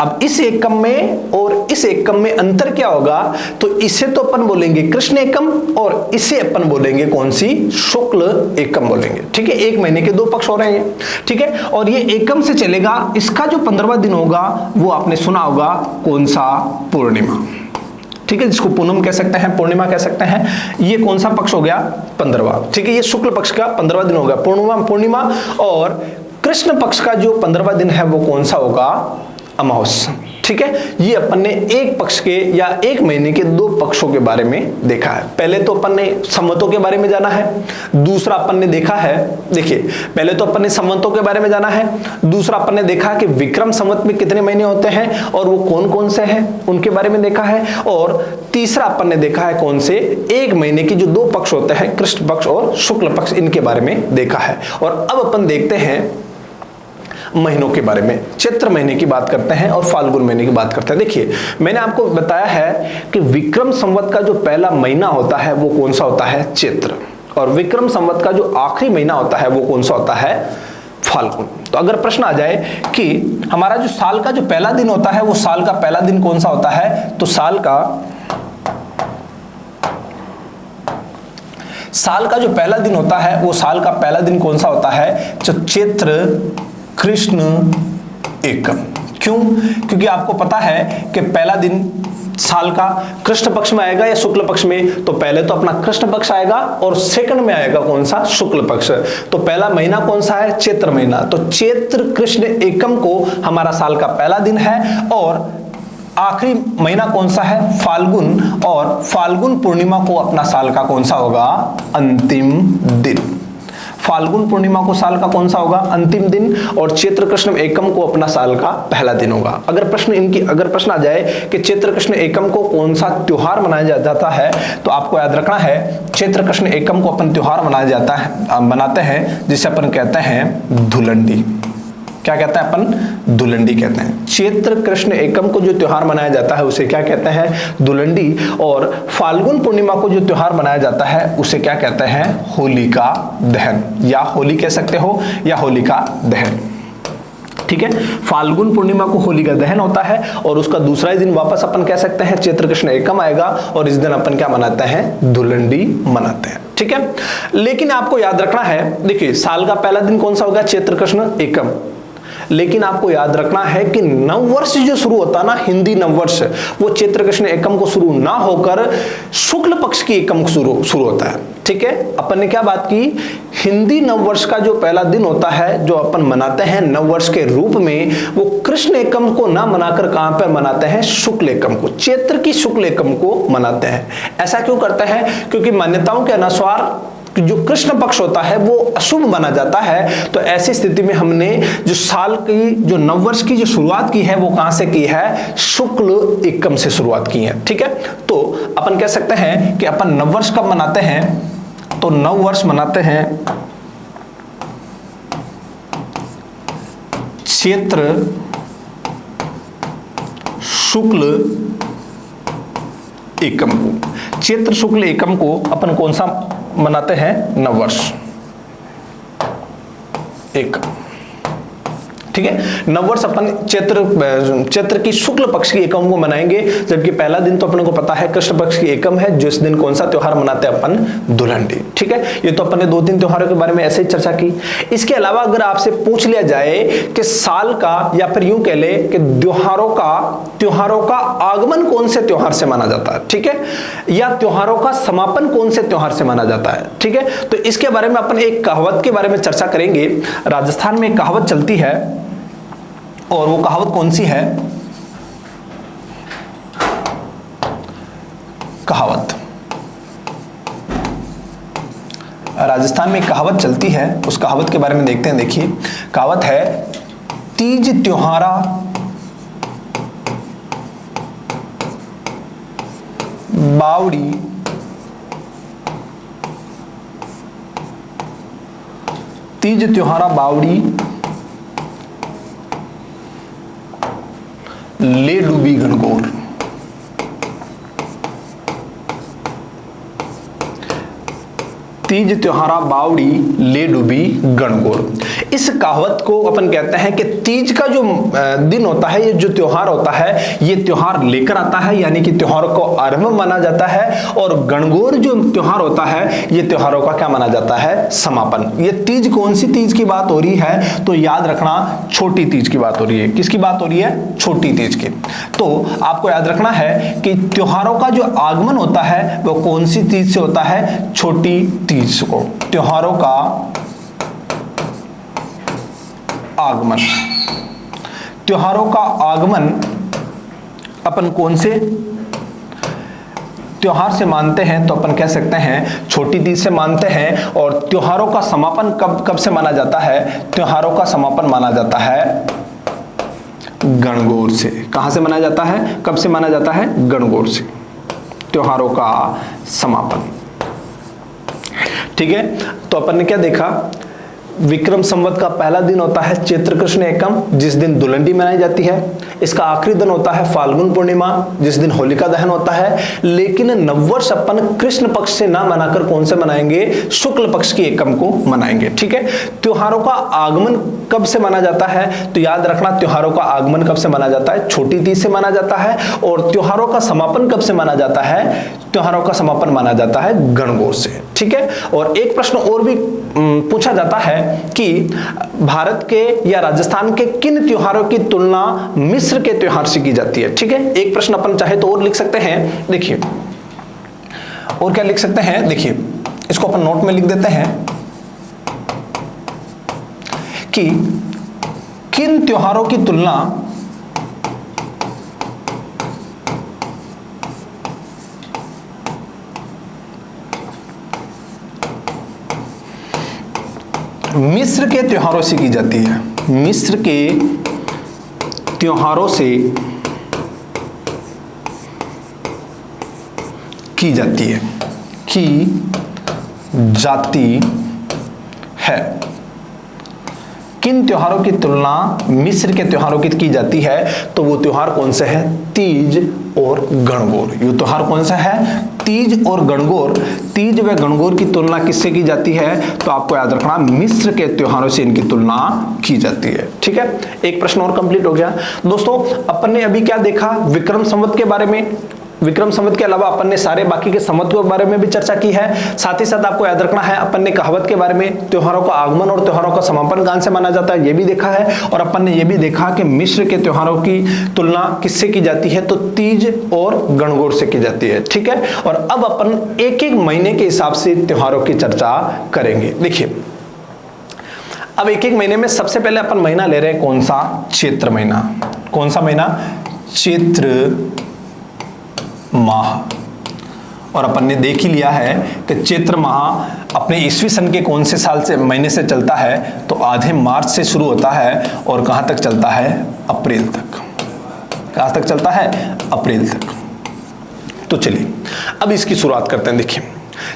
अब इस एकम में और इस एकम में अंतर क्या होगा? तो इसे तो अपन बोलेंगे कृष्ण एकम, और इसे अपन बोलेंगे कौन सी? शुक्ल एकम बोलेंगे। ठीक है, एक महीने के 2 पक्ष हो रहे हैं। ठीक है, और ये एकम से चलेगा। इसका जो 15वां दिन होगा वो आपने सुना होगा कौन सा? पूर्णिमा। ठीक है, जिसको पूनम कह सकते हैं, पूर्णिमा कह सकते हैं। ये कौन सा पक्ष हो गया? 15वां। ठीक है, ये शुक्ल पक्ष का 15वां दिन होगा पूर्णिमा। और कृष्ण पक्ष का जो 15वां दिन है वो कौन सा होगा? अमावस्या। ठीक है, ये अपन ने एक पक्ष के या एक महीने के 2 पक्षों के बारे में देखा है। पहले तो अपन ने संवतों के बारे में जाना है, दूसरा अपन ने देखा है, देखिए पहले तो अपन ने संवतों के बारे में जाना है, दूसरा अपन ने देखा कि विक्रम संवत में कितने महीने होते हैं और वो कौन कौन से हैं उनके बारे में देखा है, और तीसरा अपन ने देखा है कौन से? एक महीने के जो 2 पक्ष होते हैं, कृष्ण पक्ष और शुक्ल पक्ष, इनके बारे में देखा है। और अब अपन देखते हैं महीनों के बारे में। चैत्र महीने की बात करते हैं और फाल्गुन महीने की बात करते हैं। देखिए, मैंने आपको बताया है कि विक्रम संवत का जो पहला महीना होता है वो कौन सा होता है? चैत्र। और विक्रम संवत का जो आखिरी महीना होता है वो कौन सा होता है? फाल्गुन। तो अगर प्रश्न आ जाए कि हमारा जो साल का जो पहला दिन होता है वो साल का पहला दिन कौन सा होता है, तो साल का जो पहला दिन होता है वो साल का पहला दिन कौन सा होता है? जो चैत्र कृष्ण एकम। क्यों? क्योंकि आपको पता है कि पहला दिन साल का कृष्ण पक्ष में आएगा या शुक्ल पक्ष में, तो पहले तो अपना कृष्ण पक्ष आएगा और सेकंड में आएगा कौन सा? शुक्ल पक्ष। तो पहला महीना कौन सा है? चैत्र महीना। तो चैत्र कृष्ण एकम को हमारा साल का पहला दिन है, और आखिरी महीना कौन सा है? फाल्गुन। और फाल्गुन पूर्णिमा को अपना साल का कौन सा होगा? अंतिम दिन। फाल्गुन पूर्णिमा को साल का कौन सा होगा? अंतिम दिन। और चैत्र कृष्ण एकम को अपना साल का पहला दिन होगा। अगर प्रश्न आ जाए कि चैत्र कृष्ण एकम को कौन सा त्योहार मनाया जाता है, तो आपको याद रखना है चैत्र कृष्ण एकम को अपन त्योहार मनाते हैं जिसे अपन कहते हैं धुलंडी। क्या कहते हैं अपन? धुलंडी कहते हैं। चैत्र कृष्ण एकम को जो त्योहार मनाया जाता है उसे क्या कहते हैं? धुलंडी। और फाल्गुन पूर्णिमा को जो त्योहार मनाया जाता है उसे क्या कहते हैं? होलिका दहन, या होली कह सकते हो या होलिका दहन। ठीक है, फाल्गुन पूर्णिमा को होलिका दहन होता है, और उसका दूसरा ही दिन वापस अपन कह सकते हैं चैत्र कृष्ण एकम आएगा, और इस दिन अपन क्या मनाते हैं? धुलंडी मनाते हैं। ठीक है, लेकिन आपको याद रखना है, देखिए साल का पहला दिन कौन सा होगा? चैत्र कृष्ण एकम। लेकिन आपको याद रखना है कि नववर्ष जो शुरू होता है ना, हिंदी नववर्ष, वो चैत्र कृष्ण एकम को शुरू ना होकर शुक्ल पक्ष की एकम शुरू होता है। ठीक है, अपन ने क्या बात की? हिंदी नववर्ष का जो पहला दिन होता है जो अपन मनाते हैं नववर्ष के रूप में, वो कृष्ण एकम को ना मनाकर कहां पर मनाते हैं? शुक्ल एकम को, चैत्र की शुक्ल एकम को मनाते हैं। ऐसा क्यों करते हैं? क्योंकि मान्यताओं के अनुसार जो कृष्ण पक्ष होता है वो अशुभ माना जाता है। तो ऐसी स्थिति में हमने जो साल की जो नववर्ष की जो शुरुआत की है वो कहां से की है? शुक्ल एकम से शुरुआत की है। ठीक है, तो अपन कह सकते हैं कि अपन नववर्ष कब मनाते हैं? तो नववर्ष मनाते हैं चैत्र शुक्ल एकम को, चैत्र शुक्ल एकम को अपन कौन सा मनाते हैं? नववर्ष एकम, ठीक है। नववर्ष अपन चैत्र की शुक्ल पक्ष की एकम को मनाएंगे, जबकि पहला दिन तो अपने को पता है कृष्ण पक्ष की एकम है, जिस दिन कौन सा त्योहार मनाते हैं अपन? दुल्हनडी, ठीक है। ये तो अपन ने 2-3 त्योहारों के बारे में ऐसे ही चर्चा की। इसके अलावा अगर आपसे पूछ लिया जाए कि साल का, या फिर यूं कह ले कि त्योहारों का आगमन कौन से त्योहार से माना जाता है, ठीक है, या त्योहारों का समापन कौन से त्योहार से माना जाता है, ठीक है, तो इसके बारे में अपन एक कहावत के बारे में चर्चा करेंगे। राजस्थान में एक कहावत चलती है, और वो कहावत कौन सी है? कहावत, राजस्थान में एक कहावत चलती है, उस कहावत के बारे में देखते हैं। देखिए, कहावत है, तीज त्योहारा बावड़ी तीज त्योहारा बावड़ी ले डूबी गणगौर। तीज त्योहारा बावड़ी ले डूबी गणगौर। इस कहावत को अपन कहते हैं कि तीज का जो दिन होता है, ये जो त्योहार होता है, ये त्योहार लेकर आता है, यानी कि त्योहारों को आरंभ माना जाता है, और गणगौर जो त्योहार होता है, ये त्योहारों का क्या माना जाता है? समापन। ये तीज कौन सी तीज की बात हो रही है? तो याद रखना, छोटी तीज की बात हो रही है। किसकी बात हो रही है? छोटी तीज की। तो आपको याद रखना है कि त्योहारों का जो आगमन होता है वो कौन सी तीज से होता है? छोटी तीज को। त्योहारों का आगमन, त्योहारों का आगमन अपन कौन से त्योहार से मानते हैं? तो अपन कह सकते हैं छोटी तीज से मानते हैं। और त्योहारों का समापन कब से माना जाता है? त्योहारों का समापन माना जाता है गणगौर से। कहां से माना जाता है? कब से माना जाता है? गणगौर से, त्योहारों का समापन, ठीक है। तो अपन ने क्या देखा? विक्रम संवत का पहला दिन होता है चैत्र कृष्ण एकम, जिस दिन दुल्हनडी मनाई जाती है। इसका आखिरी दिन होता है फाल्गुन पूर्णिमा, जिस दिन होलिका दहन होता है। लेकिन नववर्ष अपन कृष्ण पक्ष से ना मनाकर कौन से मनाएंगे? शुक्ल पक्ष की एकम को मनाएंगे, ठीक है। त्योहारों का आगमन कब से माना जाता है? तो याद रखना, त्योहारों का आगमन कब से माना जाता है? छोटी तीज से माना जाता है। और त्योहारों का समापन कब से माना जाता है? त्योहारों का समापन माना जाता है गणगौर से, ठीक है। और एक प्रश्न और भी पूछा जाता है कि भारत के या राजस्थान के किन त्योहारों की तुलना मिस्र के त्योहार से की जाती है, ठीक है। एक प्रश्न अपन चाहे तो और लिख सकते हैं। देखिए, और क्या लिख सकते हैं? देखिए, इसको अपन नोट में लिख देते हैं कि किन त्योहारों की तुलना मिस्र के त्योहारों से की जाती है। मिस्र के त्योहारों से की जाती है, किन त्योहारों की तुलना मिस्र के त्योहारों की जाती है? तो वो त्योहार कौन से है? तीज और गणगौर। ये त्योहार कौन सा है? तीज और गणगौर। तीज व गणगौर की तुलना किससे की जाती है? तो आपको याद रखना, मिस्र के त्योहारों से इनकी तुलना की जाती है, ठीक है। एक प्रश्न और कंप्लीट हो गया। दोस्तों, अपन ने अभी क्या देखा? विक्रम संवत के बारे में। विक्रम संवत के अलावा अपन ने सारे बाकी के संवत के बारे में भी चर्चा की है। साथ ही साथ आपको याद रखना है, अपन ने कहावत के बारे में, त्योहारों का आगमन और त्योहारों का समापन कहां से माना जाता है, ये भी देखा है। और अपन ने ये भी देखा कि मिस्र के त्योहारों की तुलना किससे की जाती है? तो तीज और गणगौर से की जाती है, ठीक है। और अब अपन एक एक महीने के हिसाब से त्योहारों की चर्चा करेंगे। देखिए, अब एक एक महीने में सबसे पहले अपन महीना ले रहे हैं कौन सा? चैत्र महीना। कौन सा महीना? चैत्र माह। और अपन ने देख ही लिया है कि चैत्र माह अपने ईस्वी सन के कौन से साल से, महीने से चलता है? तो आधे मार्च से शुरू होता है और कहां तक चलता है? अप्रैल तक। कहां तक चलता है? अप्रैल तक। तो चलिए अब इसकी शुरुआत करते हैं। देखिए,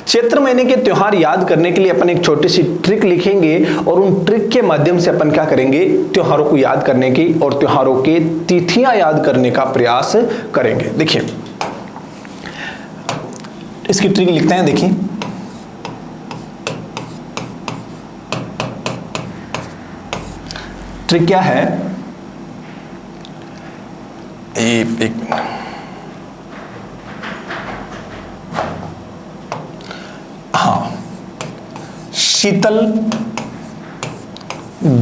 चैत्र महीने के त्योहार याद करने के लिए अपन एक छोटी सी ट्रिक लिखेंगे और उन ट्रिक के माध्यम से अपन क्या करेंगे, त्योहारों को याद करने की और त्योहारों के तिथियां याद करने का प्रयास करेंगे। देखिए इसकी ट्रिक लिखते हैं। देखिए ट्रिक क्या है, एक मिनट, हाँ, शीतल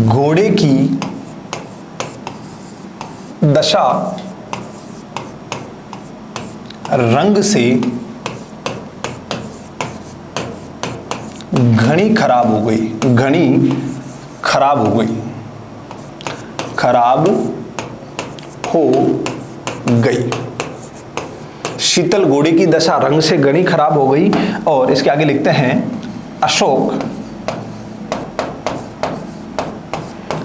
घोड़े की दशा रंग से घनी खराब हो गई, घनी खराब हो गई, खराब हो गई। शीतल घोड़े की दशा रंग से घनी खराब हो गई। और इसके आगे लिखते हैं अशोक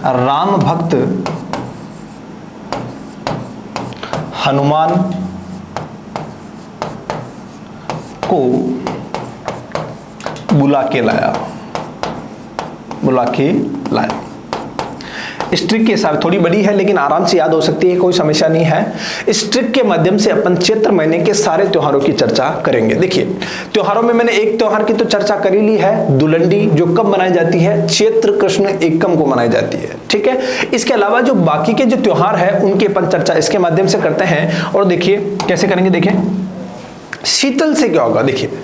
राम भक्त हनुमान को बुला के लाया, बुला के लाया। इस ट्रिक के हिसाब थोड़ी बड़ी है लेकिन आराम से याद हो सकती है, कोई समस्या नहीं है। इस ट्रिक के माध्यम से अपन चैत्र महीने के सारे त्योहारों की चर्चा करेंगे। देखिए त्योहारों में मैंने एक त्योहार की तो चर्चा कर ही ली है, दुलंडी, जो कब मनाई जाती है, चैत्र कृष्ण एकम को मनाई जाती है, ठीक है। इसके अलावा जो बाकी के जो त्योहार है उनकी अपन चर्चा इसके माध्यम से करते हैं। और देखिए कैसे करेंगे, देखिए शीतल से क्या होगा, देखिए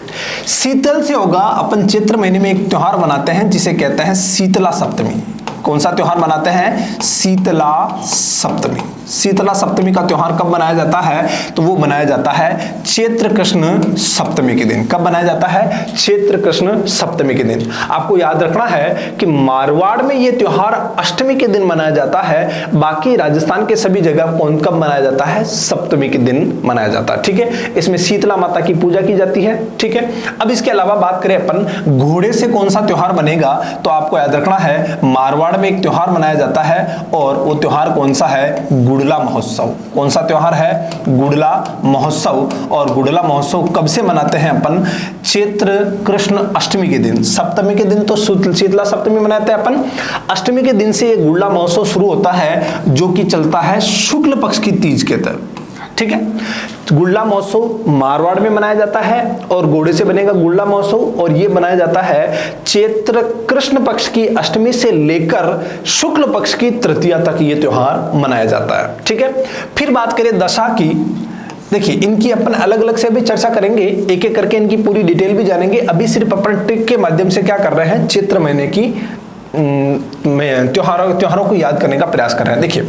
शीतल से होगा, अपन चैत्र महीने में एक त्योहार मनाते हैं जिसे कहते हैं शीतला सप्तमी। कौन सा त्योहार मनाते हैं, शीतला सप्तमी। शीतला सप्तमी का त्योहार कब मनाया जाता है, तो वो मनाया जाता है चैत्र कृष्ण सप्तमी के दिन। कब मनाया जाता है, चैत्र कृष्ण सप्तमी के दिन। आपको याद रखना है कि मारवाड़ में ये त्योहार अष्टमी के दिन मनाया जाता है, बाकी राजस्थान के सभी जगह कौन कब मनाया जाता है, सप्तमी के दिन मनाया जाता है, ठीक है। इसमें शीतला माता की पूजा की जाती है, ठीक है। अब इसके अलावा बात करें अपन घोड़े से कौन सा त्योहार बनेगा, तो आपको याद रखना है मारवाड़ में एक त्योहार मनाया जाता है और वो त्योहार कौन सा है, गुड़ला महोत्सव। कौन सा त्योहार है, गुड़ला महोत्सव। और गुड़ला महोत्सव कब से मनाते हैं अपन, चैत्र कृष्ण अष्टमी के दिन। सप्तमी के दिन तो शीतला सप्तमी मनाते हैं अपन, अष्टमी के दिन से ये गुड़ला महोत्सव शुरू होता है जो कि चलता है शुक्ल पक्ष की तीज के तहत, ठीक है। गुड़ला महोत्सव मारवाड़ में मनाया जाता है और घोड़े से बनेगा गुड़ला महोत्सव, और ये मनाया जाता है चैत्र कृष्ण पक्ष की अष्टमी से लेकर शुक्ल पक्ष की तृतीया तक ये त्योहार मनाया जाता है, ठीक है। फिर बात करें दशा की, देखिए इनकी अपन अलग अलग से भी चर्चा करेंगे, एक एक करके इनकी पूरी डिटेल भी जानेंगे। अभी सिर्फ अपन ट्रिक के माध्यम से क्या कर रहे हैं, चैत्र महीने की त्योहारों को याद करने का प्रयास कर रहे हैं। देखिए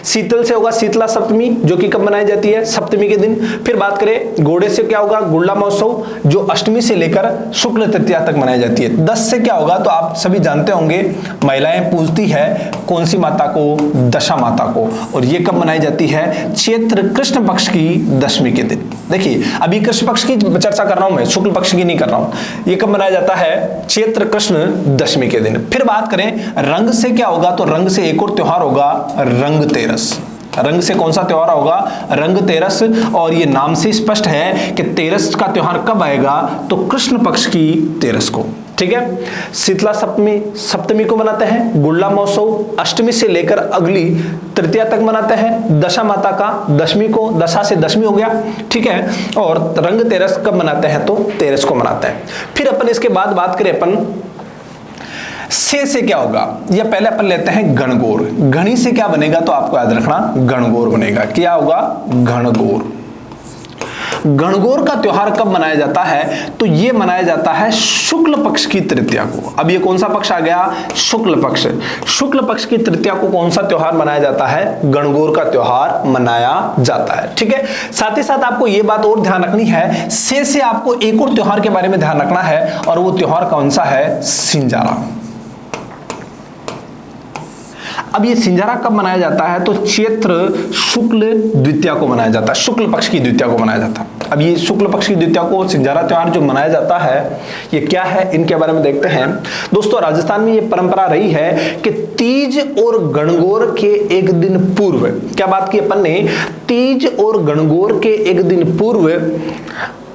शीतल से होगा शीतला सप्तमी जो कि कब मनाई जाती है, सप्तमी के दिन। फिर बात करें घोड़े से क्या होगा, गुड़ला महोत्सव जो अष्टमी से लेकर शुक्ल तृतीया तक मनाई जाती है। 10 से क्या होगा, तो आप सभी जानते होंगे महिलाएं पूजती है कौन सी माता को, दशा माता को, और ये कब मनाई जाती है, चैत्र कृष्ण पक्ष की दशमी के दिन। देखिए अभी कृष्ण पक्ष की चर्चा कर रहा हूं मैं, शुक्ल पक्ष की नहीं कर रहा हूं। ये कब मनाया जाता है, चैत्र कृष्ण दशमी के दिन। फिर बात करें रंग से क्या होगा, तो रंग से एक और त्योहार होगा रंग तेरस। रंग से कौन सा त्योहार होगा, रंग तेरस। और ये नाम से स्पष्ट है कि तेरस का त्योहार कब आएगा, तो कृष्ण पक्ष की तेरस को, ठीक है। शीतला सप्तमी को मनाते हैं, गुड़ला महोत्सव अष्टमी से लेकर अगली तृतीया तक मनाते हैं, दशा माता का दशमी को, दशा से दशमी हो गया, ठीक है। और रंग तेरस कब मनाते हैं, तो तेरस को मनाते हैं। फिर अपन इसके बाद बात करें अपन से क्या होगा, या पहले अपन लेते हैं गणगौर। घनी से क्या बनेगा, तो आपको याद रखना गणगौर बनेगा। क्या होगा, गणगौर। गणगौर का त्योहार कब मनाया जाता है, तो ये मनाया जाता है शुक्ल पक्ष की तृतीया को। अब ये कौन सा पक्ष आ गया, शुक्ल पक्ष। शुक्ल पक्ष की तृतीया को कौन सा त्योहार मनाया जाता है, गणगौर का त्योहार मनाया जाता है, ठीक है। साथ ही साथ आपको ये बात और ध्यान रखनी है, से आपको एक और त्योहार के बारे में ध्यान रखना है, और वो त्योहार कौन सा है, सिंजारा। अब ये सिंजारा कब मनाया जाता है, तो चैत्र शुक्ल द्वितीया को मनाया जाता है, शुक्ल पक्ष की द्वितीया को मनाया जाता है। अब ये शुक्ल पक्ष की द्वितीया को सिंजारा त्योहार जो मनाया जाता है ये क्या है, इनके बारे में देखते हैं। दोस्तों राजस्थान में ये परंपरा रही है कि तीज और गणगौर के एक दिन पूर्व, क्या बात की अपन ने, तीज और गणगौर के एक दिन पूर्व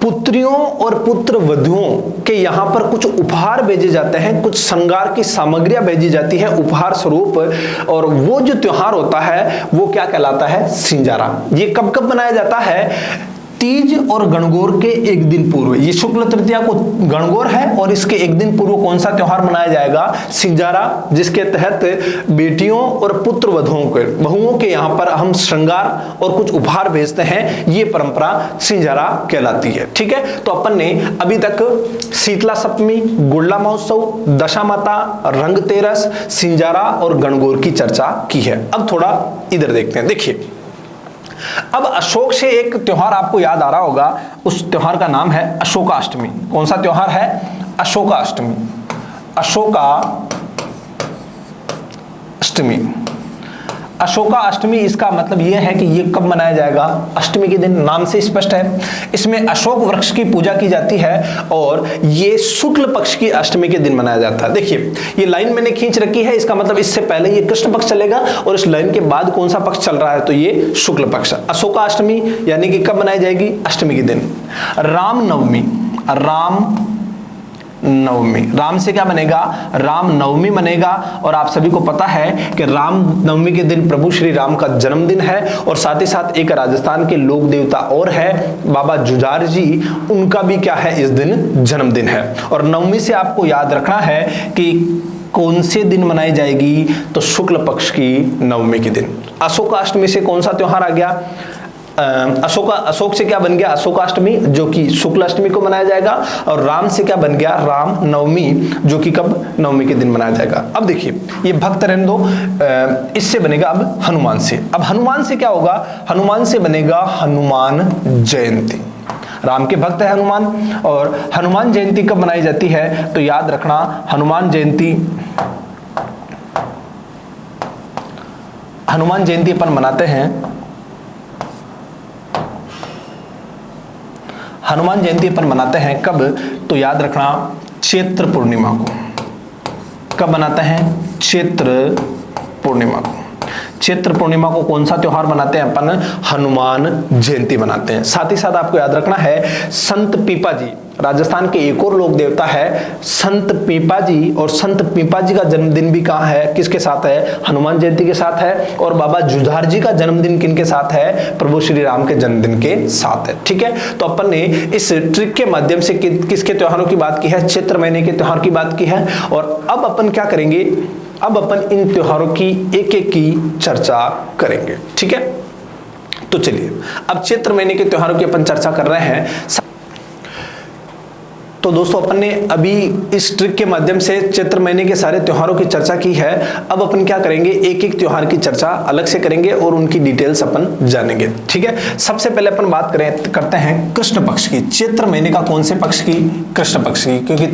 पुत्रियों और पुत्र वधुओं के यहाँ पर कुछ उपहार भेजे जाते हैं, कुछ श्रृंगार की सामग्रियां भेजी जाती है उपहार स्वरूप। और वो जो त्योहार होता है वो क्या कहलाता है? सिंजारा। ये कब कब मनाया जाता है? तीज और गणगौर के एक दिन पूर्व। ये शुक्ल तृतीया को गणगौर है और इसके एक दिन पूर्व कौन सा त्योहार मनाया जाएगा? सिंजारा, जिसके तहत बेटियों और पुत्र बहुओं के यहाँ पर हम श्रृंगार और कुछ उपहार भेजते हैं। ये परंपरा सिंजारा कहलाती है। ठीक है, तो अपन ने अभी तक शीतला सप्तमी, गुड़ला महोत्सव, दशामाता, रंगतेरस, सिंजारा और गणगौर की चर्चा की है। अब थोड़ा इधर देखते हैं। देखिए, अब अशोक से एक त्योहार आपको याद आ रहा होगा, उस त्योहार का नाम है अशोकाष्टमी। कौन सा त्योहार है? अशोकाष्टमी। अशोकाष्टमी। अशोकाष्टमी, इसका मतलब यह है कि ये कब मनाया जाएगा? अष्टमी के दिन, नाम से स्पष्ट है। इसमें अशोक वृक्ष की पूजा की जाती है और ये शुक्ल पक्ष की अष्टमी के दिन मनाया जाता है। देखिए, ये लाइन मैंने खींच रखी है, इसका मतलब इससे पहले ये कृष्ण पक्ष चलेगा और इस लाइन के बाद कौन सा पक्ष चल रहा है? तो ये शुक्ल पक्ष। अशोकाष्टमी यानी कि कब मनाई जाएगी? अष्टमी के दिन। रामनवमी, राम से क्या बनेगा? राम नवमी बनेगा। और आप सभी को पता है कि राम नवमी के दिन प्रभु श्री राम का जन्मदिन है। और साथ ही साथ एक राजस्थान के लोक देवता और है बाबा जुझार जी, उनका भी क्या है? इस दिन जन्मदिन है। और नवमी से आपको याद रखना है कि कौन से दिन मनाई जाएगी? तो शुक्ल पक्ष की नवमी के दिन। अशोकाष्टमी से कौन सा त्योहार आ गया? अशोक से क्या बन गया? अशोकाष्टमी, जो कि शुक्ल अष्टमी को मनाया जाएगा। और राम से क्या बन गया? राम नवमी, जो कि कब? नवमी के दिन मनाया जाएगा। अब देखिए, ये भक्त रहने दो, इससे बनेगा अब हनुमान से। अब हनुमान से क्या होगा? हनुमान से बनेगा हनुमान जयंती। राम के भक्त है हनुमान, और हनुमान जयंती कब मनाई जाती है? तो याद रखना, हनुमान जयंती अपन मनाते हैं। हनुमान जयंती अपन मनाते हैं कब? तो याद रखना, चैत्र पूर्णिमा को। कब मनाते हैं? चैत्र पूर्णिमा को। चैत्र पूर्णिमा को कौन सा त्योहार मनाते हैं अपन? हनुमान जयंती मनाते हैं। साथ ही साथ आपको याद रखना है, संत पीपाजी, राजस्थान के एक और लोक देवता है संत पीपाजी। और संत पीपाजी का जन्मदिन भी कहाँ है? किसके साथ है? हनुमान जयंती के साथ है। और बाबा जुझार जी का जन्मदिन किनके साथ है? प्रभु श्री राम के जन्मदिन के साथ है। ठीक है, तो अपन ने इस ट्रिक के माध्यम से किसके त्योहारों की बात की है? चैत्र महीने के त्योहार की बात की है। और अब अपन क्या करेंगे? अब अपन इन त्योहारों की एक एक की चर्चा करेंगे। ठीक है, तो चलिए, अब चैत्र महीने के त्योहारों की अपन चर्चा कर रहे हैं। तो दोस्तों, अपन ने अभी इस ट्रिक के माध्यम से चैत्र महीने के सारे त्योहारों की चर्चा की है। अब अपन क्या करेंगे? एक एक त्योहार की चर्चा अलग से करेंगे और उनकी डिटेल्स अपन जानेंगे। ठीक है, सबसे पहले अपन बात करते हैं कृष्ण पक्ष की। चैत्र महीने का कौन से पक्ष की? कृष्ण पक्ष की। क्योंकि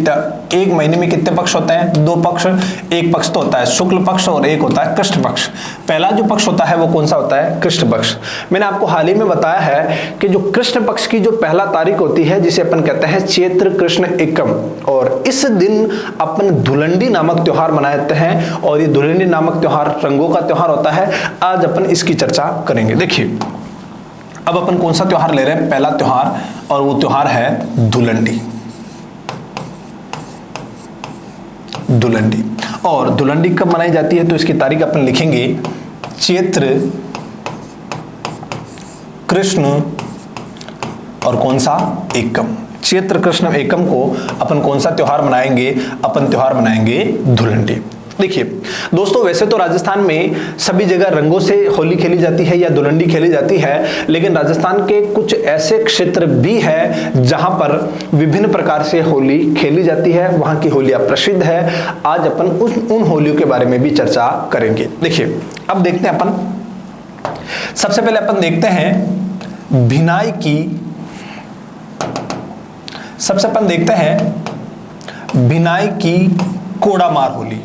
एक महीने में कितने पक्ष होते हैं? दो पक्ष। एक पक्ष तो होता है शुक्ल पक्ष और एक होता है कृष्ण पक्ष। पहला जो पक्ष होता है वो कौन सा होता है? कृष्ण पक्ष। मैंने आपको हाल ही में बताया है कि जो कृष्ण पक्ष की जो पहला तारीख होती है, जिसे अपन कहते हैं चैत्र कृष्ण एकम, और इस दिन अपन धुलंडी नामक त्योहार मनाते हैं। और ये धुलंडी नामक त्योहार रंगों का त्योहार होता है। आज अपन इसकी चर्चा करेंगे। देखिए, अब अपन कौन सा त्योहार ले रहे हैं? पहला त्योहार, और वो त्योहार है धुलंडी। धुलंडी। और धुलंडी कब मनाई जाती है? तो इसकी तारीख अपन लिखेंगे, चैत्र कृष्ण और कौन सा? एकम। चैत्र कृष्ण एकम को अपन कौन सा त्योहार मनाएंगे? अपन त्योहार मनाएंगे धुलंडी। देखिए दोस्तों, वैसे तो राजस्थान में सभी जगह रंगों से होली खेली जाती है या धुलंडी खेली जाती है, लेकिन राजस्थान के कुछ ऐसे क्षेत्र भी है जहां पर विभिन्न प्रकार से होली खेली जाती है। वहां की होलियां प्रसिद्ध है। आज अपन उन होलियों के बारे में भी चर्चा करेंगे। देखिए, अब देखते हैं अपन, सबसे पहले अपन देखते हैं भिनाई की। सबसे अपन देखते हैं भिनाई की कोड़ामार होली।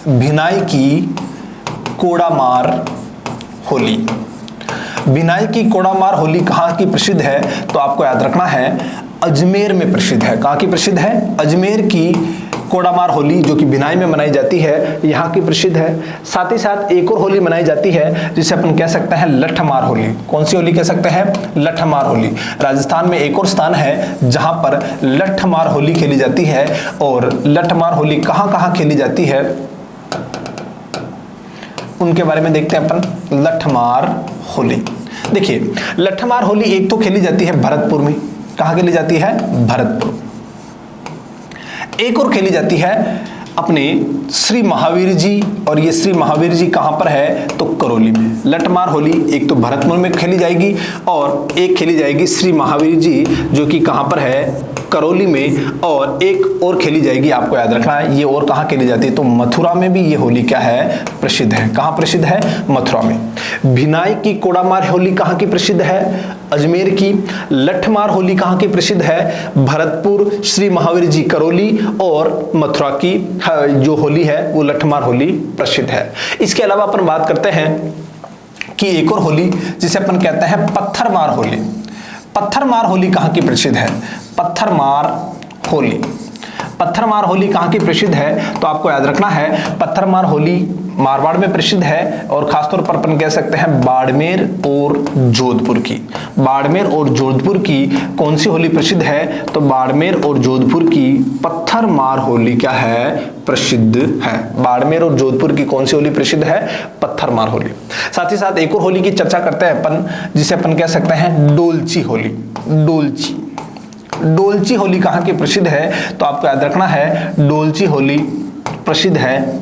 भिनाई की कोड़ामार होली। भिनाई की कोड़ामार होली कहाँ की प्रसिद्ध है? तो आपको याद रखना है, अजमेर में प्रसिद्ध है। कहाँ की प्रसिद्ध है? अजमेर की कोडामार होली जो कि भिनाई में मनाई जाती है, यहाँ की प्रसिद्ध है। साथ ही साथ एक और होली मनाई जाती है जिसे अपन कह सकते हैं लठमार होली। कौन सी होली कह सकते हैं? लठमार होली। राजस्थान में एक और स्थान है जहां पर लठमार होली खेली जाती है। और लठमार होली कहां कहां खेली जाती है उनके बारे में देखते हैं अपन। लठमार होली, देखिए लठमार होली एक तो खेली जाती है भरतपुर में। कहां खेली जाती है? भरतपुर। एक और खेली जाती है अपने श्री महावीर जी, और ये श्री महावीर जी कहां पर है? तो करौली में। लठमार होली एक तो भरतपुर में खेली जाएगी और एक खेली जाएगी श्री महावीर जी जो कि कहां पर है? करौली में। और एक और खेली जाएगी, आपको याद रखना है ये और कहां खेली जाती है? तो मथुरा में भी ये होली क्या है? प्रसिद्ध है। कहां प्रसिद्ध है? मथुरा में। भिनाई की कोडामार होली कहां की प्रसिद्ध है? अजमेर की। लठमार होली कहां की प्रसिद्ध है? भरतपुर, श्री महावीर जी करौली, और मथुरा की जो होली है वो लठमार होली प्रसिद्ध है। इसके अलावा अपन बात करते हैं कि एक और होली जिसे अपन कहते हैं पत्थरमार होली। पत्थरमार होली कहां की प्रसिद्ध है? पत्थरमार होली। पत्थरमार होली कहां की प्रसिद्ध है? तो आपको याद रखना है पत्थरमार होली मारवाड़ में प्रसिद्ध है, और खासतौर पर अपन कह सकते हैं बाड़मेर और जोधपुर की। बाड़मेर और जोधपुर की कौन सी होली प्रसिद्ध है? तो बाड़मेर और जोधपुर की पत्थरमार होली क्या है? प्रसिद्ध है। बाड़मेर और जोधपुर की कौन सी होली प्रसिद्ध है? पत्थरमार होली। साथ ही साथ एक और होली की चर्चा करते हैं अपन जिसे अपन कह सकते हैं डोलची होली। डोलची, डोलची होली कहां की प्रसिद्ध है? तो आपको याद रखना है डोलची होली प्रसिद्ध है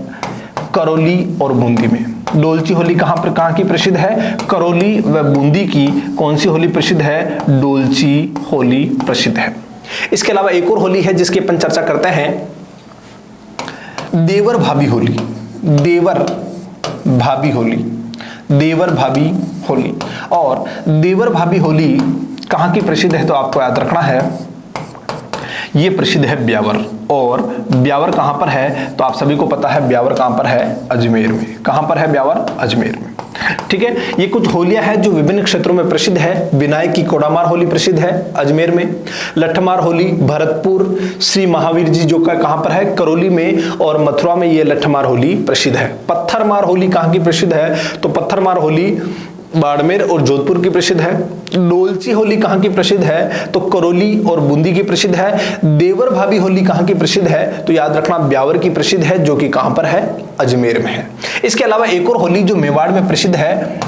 करौली और बूंदी में। डोलची होली कहां की प्रसिद्ध है? करौली व बूंदी की कौन सी होली प्रसिद्ध है? डोलची होली प्रसिद्ध है। इसके अलावा एक और होली है जिसकी अपन चर्चा करते हैं, देवर भाभी होली। देवर भाभी होली, देवर भाभी होली। और देवर भाभी होली कहां की प्रसिद्ध है? तो आपको याद रखना है ये प्रसिद्ध है ब्यावर। और ब्यावर कहां पर है? तो आप सभी को पता है ब्यावर कहां पर है? अजमेर में। कहां पर है ब्यावर? अजमेर में। ठीक है, ये कुछ होलियां हैं जो विभिन्न क्षेत्रों में प्रसिद्ध है। भिनाई की कोडामार होली प्रसिद्ध है अजमेर में। लठमार होली भरतपुर, श्री महावीर जी जो का कहां पर है? करौली में। और मथुरा में ये लठमार होली प्रसिद्ध है। पत्थरमार होली कहां की प्रसिद्ध है? तो पत्थरमार होली बाड़मेर और जोधपुर की प्रसिद्ध है। डोलची होली कहां की प्रसिद्ध है? तो करौली और बूंदी की प्रसिद्ध है। देवर भाभी होली कहां की प्रसिद्ध है? तो याद रखना ब्यावर की प्रसिद्ध है जो कि कहां पर है? अजमेर में है। इसके अलावा एक और होली जो मेवाड़ में प्रसिद्ध है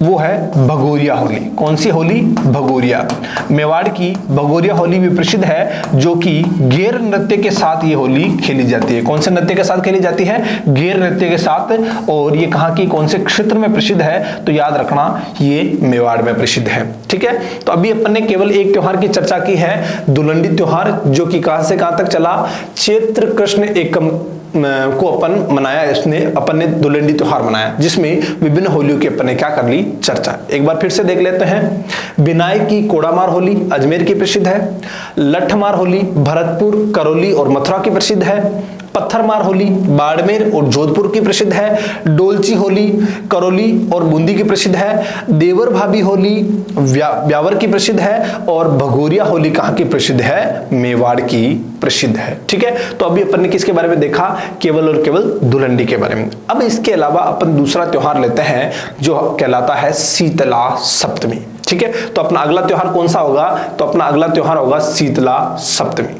वो है भगोरिया होली। कौन सी होली? भगोरिया। मेवाड़ की भगोरिया होली भी प्रसिद्ध है जो कि घेर नृत्य के साथ ये होली खेली जाती है। कौन से नृत्य के साथ खेली जाती है? घेर नृत्य के साथ। और ये कहां की कौन से क्षेत्र में प्रसिद्ध है? तो याद रखना ये मेवाड़ में प्रसिद्ध है। ठीक है, तो अभी अपन ने केवल एक त्योहार की चर्चा की है, दुलंडी त्योहार, जो कि कहां से कहां तक चला? चैत्र कृष्ण एकम को अपन मनाया। इसने अपन ने दुलंडी त्योहार मनाया जिसमें विभिन्न होलियों की अपन ने क्या कर ली? चर्चा। एक बार फिर से देख लेते हैं। भिनाई की कोडामार होली अजमेर की प्रसिद्ध है। लठमार होली भरतपुर, करौली और मथुरा की प्रसिद्ध है। पत्थरमार होली बाड़मेर और जोधपुर की प्रसिद्ध है। डोलची होली करौली और बूंदी की प्रसिद्ध है। देवर भाभी होली ब्यावर की प्रसिद्ध है। और भगोरिया होली कहां की प्रसिद्ध है? मेवाड़ की प्रसिद्ध है। ठीक है, तो अभी अपन ने किसके बारे में देखा? केवल और केवल दुलंडी के बारे में। अब इसके अलावा अपन दूसरा त्योहार लेते हैं जो कहलाता है शीतला सप्तमी। ठीक है, तो अपना अगला त्योहार कौन सा होगा? तो अपना अगला त्योहार होगा शीतला सप्तमी।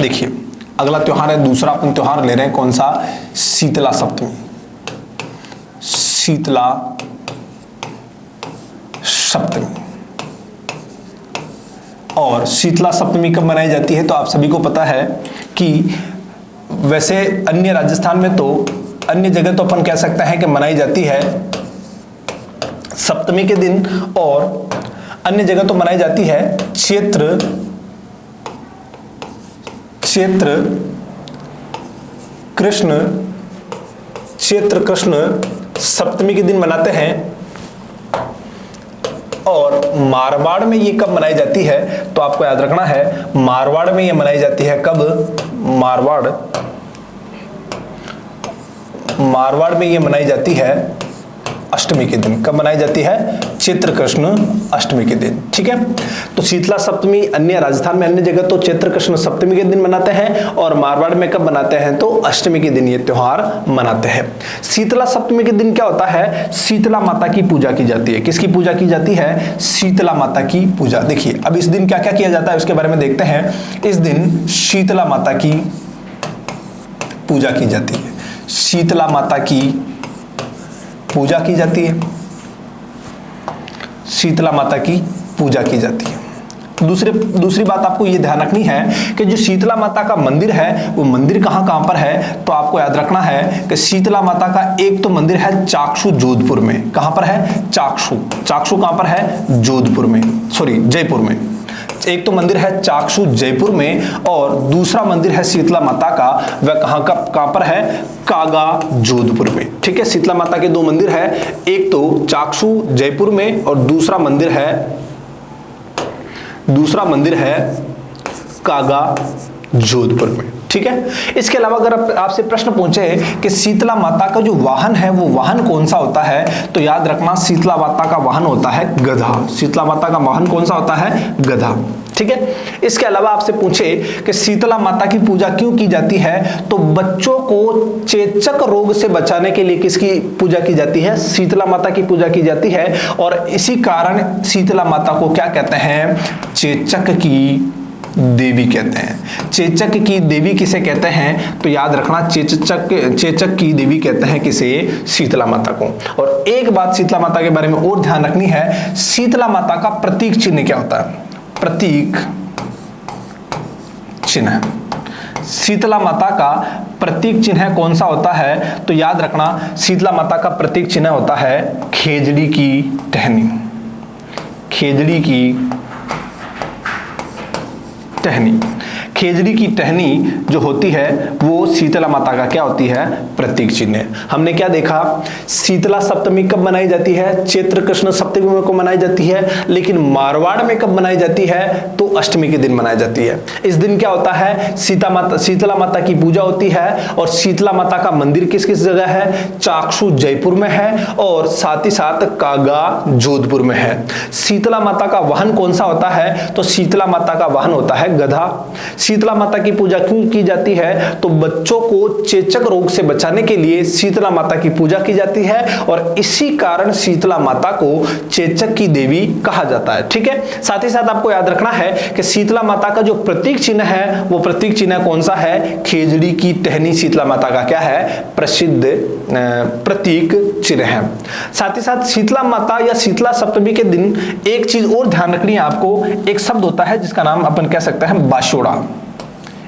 देखिए अगला त्योहार है, दूसरा अपन त्योहार ले रहे हैं, कौन सा? शीतला सप्तमी। शीतला सप्तमी। और शीतला सप्तमी कब मनाई जाती है? तो आप सभी को पता है कि वैसे अन्य राजस्थान में तो अन्य जगह तो अपन कह सकते हैं कि मनाई जाती है सप्तमी के दिन, और अन्य जगह तो मनाई जाती है चैत्र कृष्ण सप्तमी के दिन मनाते हैं। और मारवाड़ में ये कब मनाई जाती है? तो आपको याद रखना है मारवाड़ में ये मनाई जाती है कब? मारवाड़ में ये मनाई जाती है अष्टमी के दिन। कब मनाई जाती है? चैत्र कृष्ण अष्टमी के दिन, ठीक है। तो शीतला सप्तमी अन्य राजस्थान में अन्य जगह तो चैत्र कृष्ण सप्तमी के दिन मनाते हैं और मारवाड़ में कब मनाते हैं तो अष्टमी के दिन ये त्योहार मनाते हैं। शीतला सप्तमी के दिन क्या होता है, शीतला माता की पूजा की जाती है। किसकी पूजा की जाती है, शीतला माता की पूजा। देखिए अब इस दिन क्या क्या किया जाता है उसके बारे में देखते हैं। इस दिन शीतला माता की पूजा की जाती है, शीतला माता की पूजा की जाती है, शीतला माता की पूजा की जाती है। दूसरी बात आपको ये ध्यान रखनी है कि जो शीतला माता का मंदिर है वो मंदिर कहां पर है, तो आपको याद रखना है कि शीतला माता का एक तो मंदिर है चाक्षु जोधपुर में। कहां पर है, चाक्षु कहां पर है, जोधपुर में, सॉरी जयपुर में। एक तो मंदिर है चाक्षु जयपुर में और दूसरा मंदिर है शीतला माता का, वह कहां पर है, कागा जोधपुर में, ठीक है। शीतला माता के दो मंदिर है, एक तो चाक्षु जयपुर में और दूसरा मंदिर है कागा जोधपुर में, ठीक है। इसके अलावा अगर आपसे प्रश्न पूछे कि शीतला माता का जो वाहन है वो वाहन कौन सा होता है, तो याद रखना शीतला माता का वाहन होता है गधा। शीतला माता का वाहन कौन सा होता है, गधा, ठीक है। इसके अलावा आपसे पूछे कि शीतला माता की पूजा क्यों की जाती है, तो बच्चों को चेचक रोग से बचाने के लिए किसकी पूजा की जाती है, शीतला माता की पूजा की जाती है। और इसी कारण शीतला माता को क्या कहते हैं, चेचक की देवी कहते हैं। चेचक की देवी किसे कहते हैं, तो याद रखना चेचक की देवी कहते हैं किसे, शीतला माता को। और एक बात शीतला माता के बारे में और ध्यान रखनी है, शीतला माता का प्रतीक चिन्ह क्या होता है, प्रतीक चिन्ह, शीतला माता का प्रतीक चिन्ह कौन सा होता है, तो याद रखना शीतला माता का प्रतीक चिन्ह होता है खेजड़ी की टहनी। खेजड़ी की टहनी, खेजड़ी की टहनी जो होती है वो शीतला माता का क्या होती है, प्रतीक चिन्ह। हमने क्या देखा, शीतला सप्तमी कब मनाई जाती है, चैत्र कृष्ण सप्तमी को मनाई जाती है, लेकिन मारवाड़ में कब मनाई जाती है, तो अष्टमी के दिन मनाई जाती है। इस दिन क्या होता है, शीतला माता की पूजा होती है और शीतला माता का मंदिर किस किस जगह है, चाक्षु जयपुर में है और साथ ही साथ कागा जोधपुर में है। शीतला माता का वाहन कौन सा होता है, तो शीतला माता का वाहन होता है गधा। शीतला माता की पूजा क्यों की जाती है, तो बच्चों को चेचक रोग से बचाने के लिए शीतला माता की पूजा की जाती है और इसी कारण शीतला माता को चेचक की देवी कहा जाता है, ठीक है। साथ ही साथ आपको याद रखना है कि शीतला माता का जो प्रतीक चिन्ह है वो प्रतीक चिन्ह कौन सा है, खेजड़ी की टहनी शीतला माता का क्या है, प्रसिद्ध प्रतीक चिन्ह है। साथ ही साथ शीतला माता या शीतला सप्तमी के दिन एक चीज और ध्यान रखनी है आपको, एक शब्द होता है जिसका नाम अपन कह सकते हैं बाशोड़ा।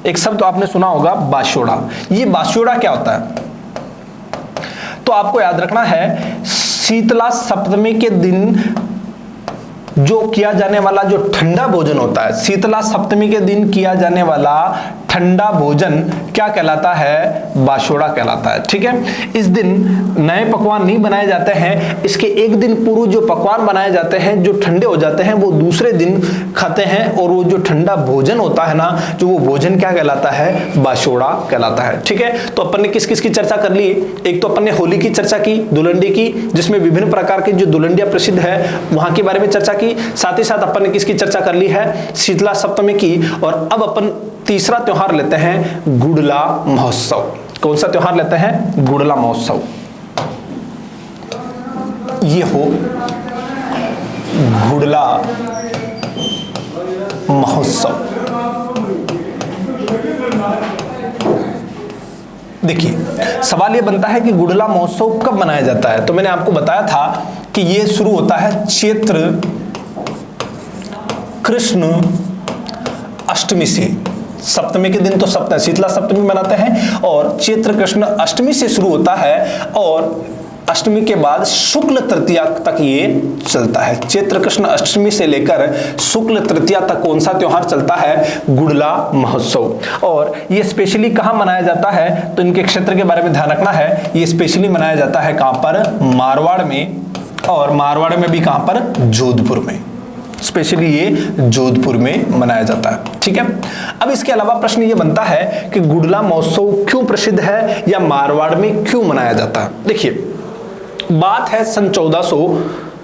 एक शब्द तो आपने सुना होगा बाशोड़ा। ये बाशोड़ा क्या होता है, तो आपको याद रखना है शीतला सप्तमी के दिन जो किया जाने वाला जो ठंडा भोजन होता है, शीतला सप्तमी के दिन किया जाने वाला ठंडा भोजन क्या कहलाता है, बाशोड़ा कहलाता है, ठीक है। इस दिन नए पकवान नहीं बनाए जाते हैं, इसके एक दिन पूर्व जो पकवान बनाए जाते हैं जो ठंडे हो जाते हैं वो दूसरे दिन खाते हैं और वो जो ठंडा भोजन होता है ना, जो वो भोजन क्या कहलाता है, बाशोड़ा कहलाता है, ठीक है। तो अपन ने किस किस की चर्चा कर ली, एक तो अपन ने होली की चर्चा की, दुलंडी की, जिसमें विभिन्न प्रकार की जो दुलंडियां प्रसिद्ध है वहां के बारे में चर्चा की। साथ ही साथ अपन ने किसकी चर्चा कर ली है, शीतला सप्तमी की। और अब अपन तीसरा त्योहार लेते हैं गुड़ला महोत्सव। कौन सा त्योहार लेते हैं, गुड़ला महोत्सव। ये हो गुड़ला महोत्सव। देखिए सवाल ये बनता है कि गुड़ला महोत्सव कब मनाया जाता है, तो मैंने आपको बताया था कि ये शुरू होता है चैत्र कृष्ण अष्टमी से। सप्तमी के दिन तो शीतला सप्तमी मनाते हैं और चैत्र कृष्ण अष्टमी से शुरू होता है और अष्टमी के बाद शुक्ल तृतीया तक ये चलता है। चैत्र कृष्ण अष्टमी से लेकर शुक्ल तृतीया तक कौन सा त्योहार चलता है, गुड़ला महोत्सव। और ये स्पेशली कहाँ मनाया जाता है, तो इनके क्षेत्र के बारे में ध्यान रखना है। ये स्पेशली मनाया जाता है कहाँ पर, मारवाड़ में, और मारवाड़ में भी कहाँ पर, जोधपुर में। स्पेशली ये जोधपुर में मनाया जाता है, ठीक है। अब इसके अलावा प्रश्न ये बनता है कि गुड़ला महोत्सव क्यों प्रसिद्ध है या मारवाड़ में क्यों मनाया जाता है। देखिए बात है सन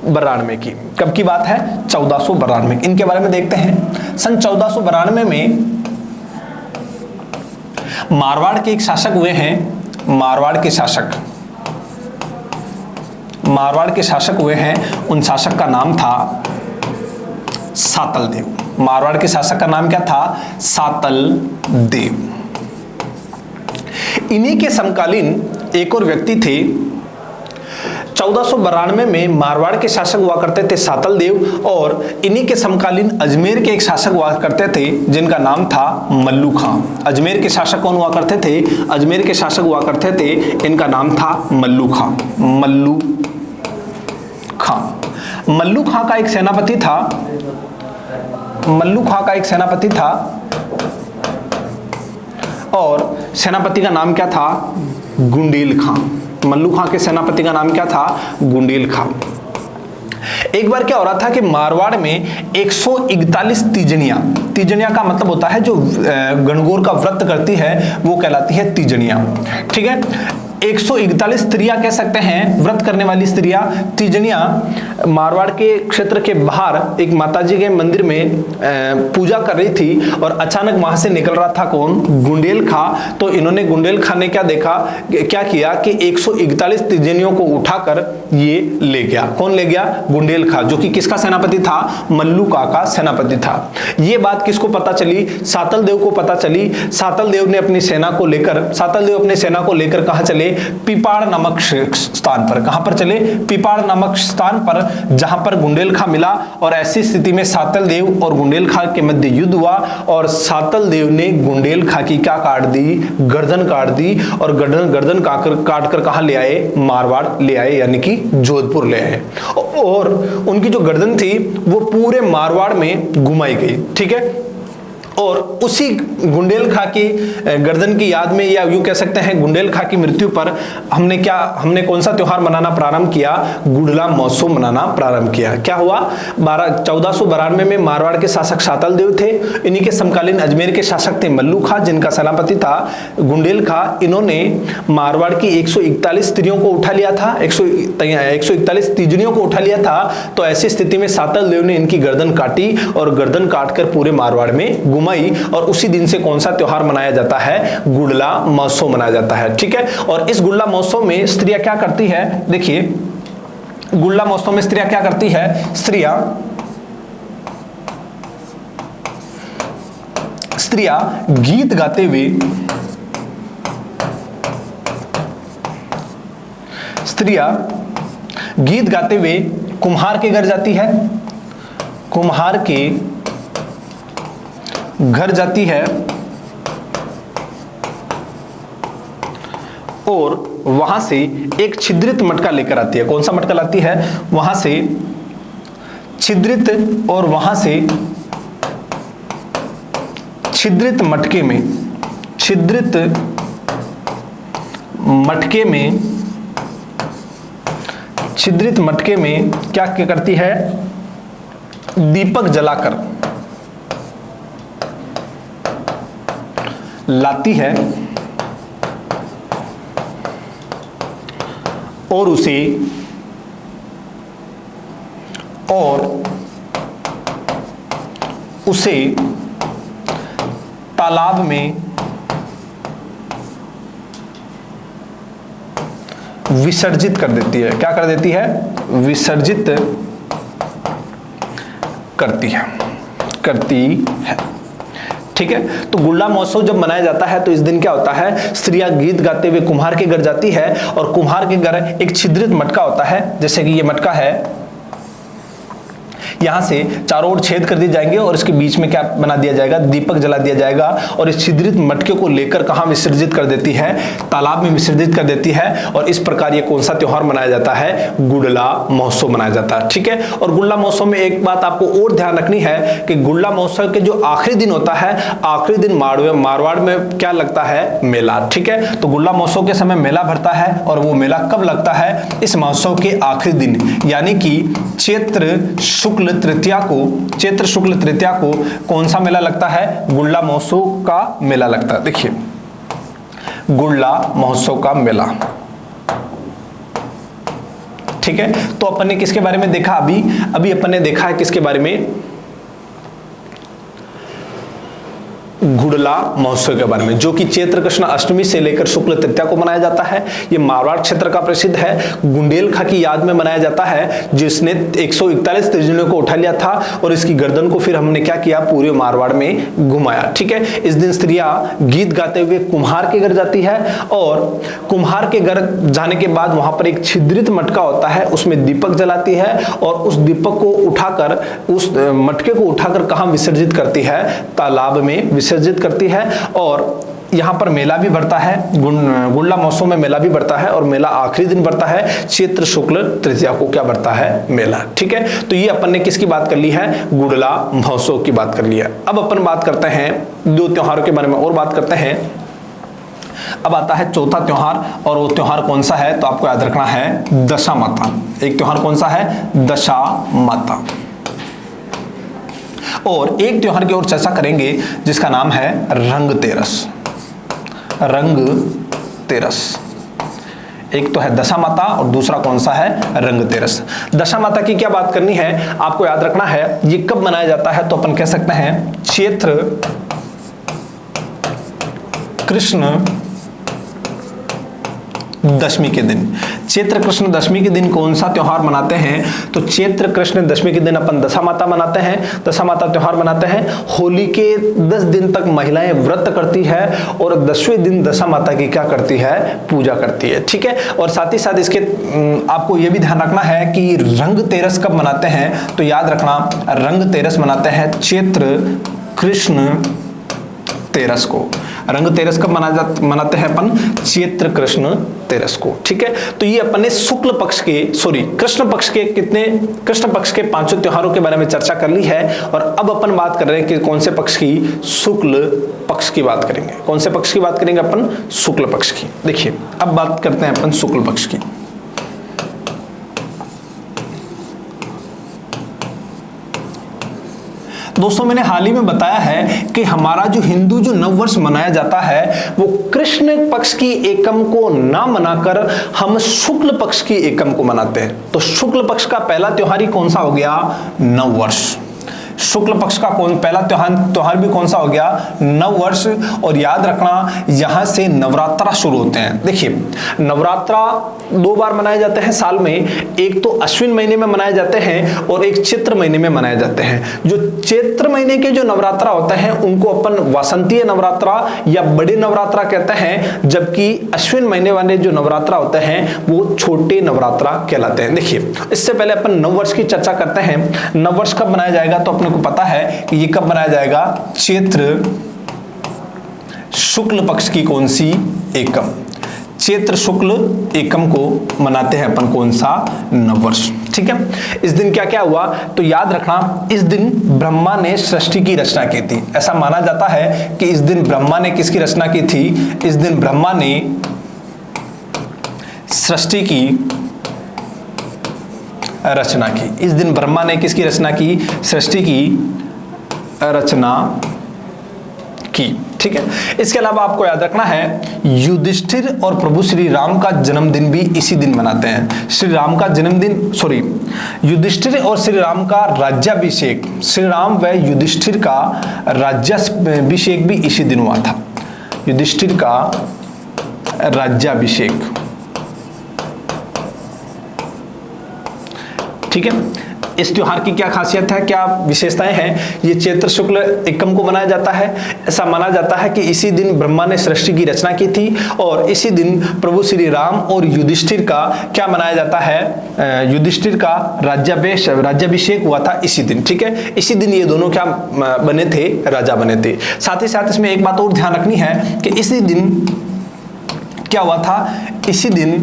1492 की। कब की बात है? 1492। इनके बारे में देखते हैं। सन 1492 में मारवाड़ के एक शासक हुए हैं, मारवाड़ के शासक हुए हैं। उन शासक का नाम था सातल देव। मारवाड़ के शासक का नाम क्या था? सातल देव। इन्हीं के समकालीन एक और व्यक्ति थे। 1492 में मारवाड़ के शासक हुआ करते थे सातल देव, और इन्हीं के समकालीन अजमेर के एक शासक हुआ करते थे जिनका नाम था मल्लू खां। अजमेर के शासक कौन हुआ करते थे? अजमेर के शासक हुआ करते थे, इनका नाम था मल्लू खां। मल्लू खां का एक सेनापति था। मल्लू खां का एक सेनापति था, और सेनापति का नाम क्या था? गुंडेल खां। मल्लू खां के सेनापति का नाम क्या था? गुंडेल खां। एक बार क्या हो रहा था कि मारवाड़ में 141 तीजनिया का मतलब होता है जो गणगौर का व्रत करती है, वो कहलाती है तीजनिया। ठीक है, 141 स्त्रियां कह सकते हैं, व्रत करने वाली स्त्रियां, तीजनिया मारवाड़ के क्षेत्र के बाहर एक माताजी के मंदिर में पूजा कर रही थी, और अचानक वहां से निकल रहा था कौन? गुंडेल खां। तो इन्होंने गुंडेल खां ने क्या देखा, क्या किया कि 141 तीजनियों को उठाकर ये ले गया। कौन ले गया? गुंडेल खां, जो कि किसका सेनापति था? मल्लू खां का सेनापति था। ये बात किसको पता चली? सातल देव को पता चली। सातल देव अपनी सेना को लेकर कहां चले? पिपाड़ नामक स्थान पर। कहां पर चले? पिपाड़ नामक स्थान पर, जहां पर गुंडेल खां मिला। और ऐसी स्थिति में सातल देव और गुंडेल खां के मध्य युद्ध हुआ, और सातल देव ने गुंडेल खां की क्या काट दी? गर्दन काट दी, और गर्दन काट कर कहां ले आए? मारवाड़ ले आए, यानी कि जोधपुर ले आए। और उनकी जो गर्दन थी वो पूरे मारवाड़ में घुमाई गई। ठीक है, और उसी गुंडेल खां की गर्दन की याद में, या यूं कह सकते हैं गुंडेल खां की मृत्यु पर, हमने कौन सा त्योहार मनाना प्रारंभ किया? गुड़ला महोत्सव मनाना प्रारंभ किया। क्या हुआ? 1492 में मारवाड़ के शासक सातल देव थे। इन्हीं के समकालीन अजमेर के शासक थे मल्लू खां, जिनका सेनापति था गुंडेल खां। इन्होंने मारवाड़ की 141 स्त्रियों को उठा लिया था, 141 तीजनियों को उठा लिया था। तो ऐसी स्थिति में सातल देव ने इनकी गर्दन काटी, और गर्दन काटकर पूरे मारवाड़ में घुमाई। और उसी दिन से कौन सा त्योहार मनाया जाता है? गुड़ला महोत्सव मनाया जाता है। ठीक है, और इस गुड़ला महोत्सव में स्त्रियां क्या करती है? देखिए, गुड़ला महोत्सव में स्त्रियां क्या करती है? स्त्रियां गीत गाते हुए कुम्हार के घर जाती है। कुम्हार के घर जाती है, और वहां से एक छिद्रित मटका लेकर आती है। कौन सा मटका लाती है? वहां से छिद्रित, और वहां से छिद्रित मटके में क्या करती है? दीपक जलाकर लाती है, और उसे तालाब में विसर्जित कर देती है। क्या कर देती है? विसर्जित करती है। ठीक है, तो गुड़ला महोत्सव जब मनाया जाता है तो इस दिन क्या होता है? स्त्रियां गीत गाते हुए कुम्हार के घर जाती है, और कुम्हार के घर एक छिद्रित मटका होता है। जैसे कि ये मटका है, यहां से चारों ओर छेद कर दिए जाएंगे, और इसके बीच में क्या बना दिया जाएगा? दीपक जला दिया जाएगा, और इस छिद्रित मटके को लेकर कहां विसर्जित कर देती है? तालाब में विसर्जित कर देती है। और इस प्रकार ये कौन सा त्योहार मनाया जाता है? गुड़ला महोत्सव मनाया जाता है। ठीक है, और गुड़ला महोत्सव में एक बात आपको और ध्यान रखनी है कि गुड़ला महोत्सव के जो आखिरी दिन होता है, आखिरी दिन मारवाड़ में क्या लगता है? मेला। ठीक है, तो गुड़ला महोत्सव के समय मेला भरता है, और वो मेला कब लगता है? इस महोत्सव के आखिरी दिन, यानी कि चैत्र शुक्ल तृतीया को कौन सा मेला लगता है? गुड़ला महोत्सव का मेला लगता है। देखिए, गुड़ला महोत्सव का मेला। ठीक है। तो अपन ने किसके बारे में देखा, अभी अपन ने देखा है किसके बारे में, गुड़ला महोत्सव के बारे में, जो कि चैत्र कृष्ण अष्टमी से लेकर शुक्ल तृतीया को मनाया जाता है। ये मारवाड़ क्षेत्र का प्रसिद्ध है। गुंडेलखा की याद में मनाया जाता है, जिसने 141 त्रिजनियों को उठा लिया था और इसकी गर्दन को फिर हमने क्या किया, पूरे मारवाड़ में घुमाया, ठीक है। इस दिन स्त्रियां गीत गाते हुए कुम्हार के घर जाती है और कुम्हार के घर जाने के बाद वहां पर एक छिद्रित मटका होता है, उसमें दीपक जलाती है और उस दीपक को उठाकर, उस मटके को उठाकर कहां विसर्जित करती है, तालाब में विसर्जित करती है। और यहां पर मेला भी बढ़ता है, गुड़ला महोत्सव में मेला भी बढ़ता है और मेला आखिरी दिन बढ़ता है, चैत्र शुक्ल तृतीया को क्या बढ़ता है, मेला, ठीक है। तो ये अपन ने किसकी बात कर ली है, गुड़ला महोत्सव की बात कर ली है। अब अपन बात करते हैं दो त्योहारों के बारे में और बात करते हैं। अब आता है चौथा त्योहार, और वो त्योहार कौन सा है, तो आपको याद रखना है दशामाता। एक त्योहार कौन सा है, दशामाता। और एक त्योहार की ओर चर्चा करेंगे जिसका नाम है रंगतेरस। रंगतेरस, एक तो है दशामाता और दूसरा कौन सा है, रंगतेरस। दशामाता की क्या बात करनी है, आपको याद रखना है ये कब मनाया जाता है, तो अपन कह सकते हैं चैत्र कृष्ण दशमी के दिन। चैत्र कृष्ण दशमी के दिन कौन सा त्योहार मनाते हैं, तो चैत्र कृष्ण दशमी के दिन अपन दशामाता मनाते हैं, दशामाता त्योहार मनाते हैं। होली के 10 दिन तक महिलाएं व्रत करती है और 10वें दिन दशामाता की क्या करती है, पूजा करती है, ठीक है। और साथ ही साथ इसके आपको यह भी ध्यान रखना है कि रंगतेरस कब मनाते हैं, तो याद रखना रंगतेरस मनाते हैं चैत्र कृष्ण तेरस को। रंगतेरस कब मनाते हैं अपन, चैत्र कृष्ण तेरस को, ठीक है। तो ये अपन ने शुक्ल पक्ष के, कृष्ण पक्ष के 5 त्योहारों के बारे में चर्चा कर ली है। और अब अपन बात कर रहे हैं कि कौन से पक्ष की, शुक्ल पक्ष की बात करेंगे। कौन से पक्ष की बात करेंगे अपन, शुक्ल पक्ष की। देखिए अब बात करते हैं अपन शुक्ल पक्ष की। दोस्तों मैंने हाल ही में बताया है कि हमारा जो हिंदू जो नववर्ष मनाया जाता है वो कृष्ण पक्ष की एकम को ना मनाकर हम शुक्ल पक्ष की एकम को मनाते हैं। तो शुक्ल पक्ष का पहला त्योहार ही कौन सा हो गया, नववर्ष। शुक्ल पक्ष का पहला त्योहार भी कौन सा हो गया, नववर्ष। और याद रखना यहां से नवरात्रा शुरू होते हैं। देखिए नवरात्रा 2 बार मनाए जाते हैं साल में, एक तो अश्विन महीने में मनाए जाते हैं और एक चैत्र महीने में मनाए जाते हैं। जो चैत्र महीने के जो नवरात्रा होते हैं उनको अपन वासंतीय नवरात्रा या बड़े नवरात्रा कहते हैं, जबकि अश्विन महीने वाले जो नवरात्रा होते हैं वो छोटे नवरात्रा कहलाते हैं। देखिए इससे पहले अपन नववर्ष की चर्चा करते हैं। नववर्ष कब मनाया जाएगा, तो अपने को पता है कि ये कब मनाया जाएगा, चैत्र शुक्ल पक्ष की कौन सी एकम, चैत्र शुक्ल एकम को मनाते हैं अपन कौन सा, नववर्ष, ठीक है। इस दिन क्या क्या हुआ, तो याद रखना इस दिन ब्रह्मा ने सृष्टि की रचना की थी। ऐसा माना जाता है कि इस दिन ब्रह्मा ने किसकी रचना की थी, इस दिन ब्रह्मा ने सृष्टि की रचना की। इस दिन ब्रह्मा ने किसकी रचना की, सृष्टि की रचना की, ठीक है। इसके अलावा आपको याद रखना है युधिष्ठिर और प्रभु श्री राम का जन्मदिन भी इसी दिन मनाते हैं। श्री राम का जन्मदिन युधिष्ठिर और श्री राम का राज्याभिषेक, श्री राम व युधिष्ठिर का राज्याभिषेक भी इसी दिन हुआ था। युधिष्ठिर का राज्याभिषेक, ठीक है। इस त्योहार की क्या खासियत है, क्या विशेषताएं हैं, ये चैत्र शुक्ल एकम को मनाया जाता है। ऐसा माना जाता है कि इसी दिन ब्रह्मा ने सृष्टि की रचना की थी और इसी दिन प्रभु श्री राम और युधिष्ठिर का क्या मनाया जाता है, युधिष्ठिर का राज्याभिषेक हुआ था इसी दिन, ठीक है। इसी दिन ये दोनों क्या बने थे, राजा बने थे। साथ ही साथ इसमें एक बात और ध्यान रखनी है कि इसी दिन क्या हुआ था, इसी दिन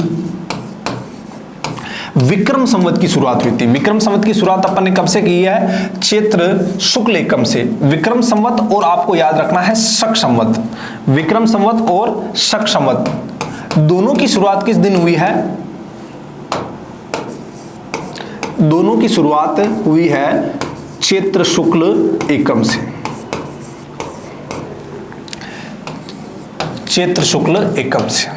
विक्रम संवत की शुरुआत हुई थी। विक्रम संवत की शुरुआत अपन ने कब से की है, चैत्र शुक्ल एकम से। विक्रम संवत और आपको याद रखना है शक संवत। विक्रम संवत और शक संवत दोनों की शुरुआत किस दिन हुई है, दोनों की शुरुआत हुई है चैत्र शुक्ल एकम से। चैत्र शुक्ल एकम से,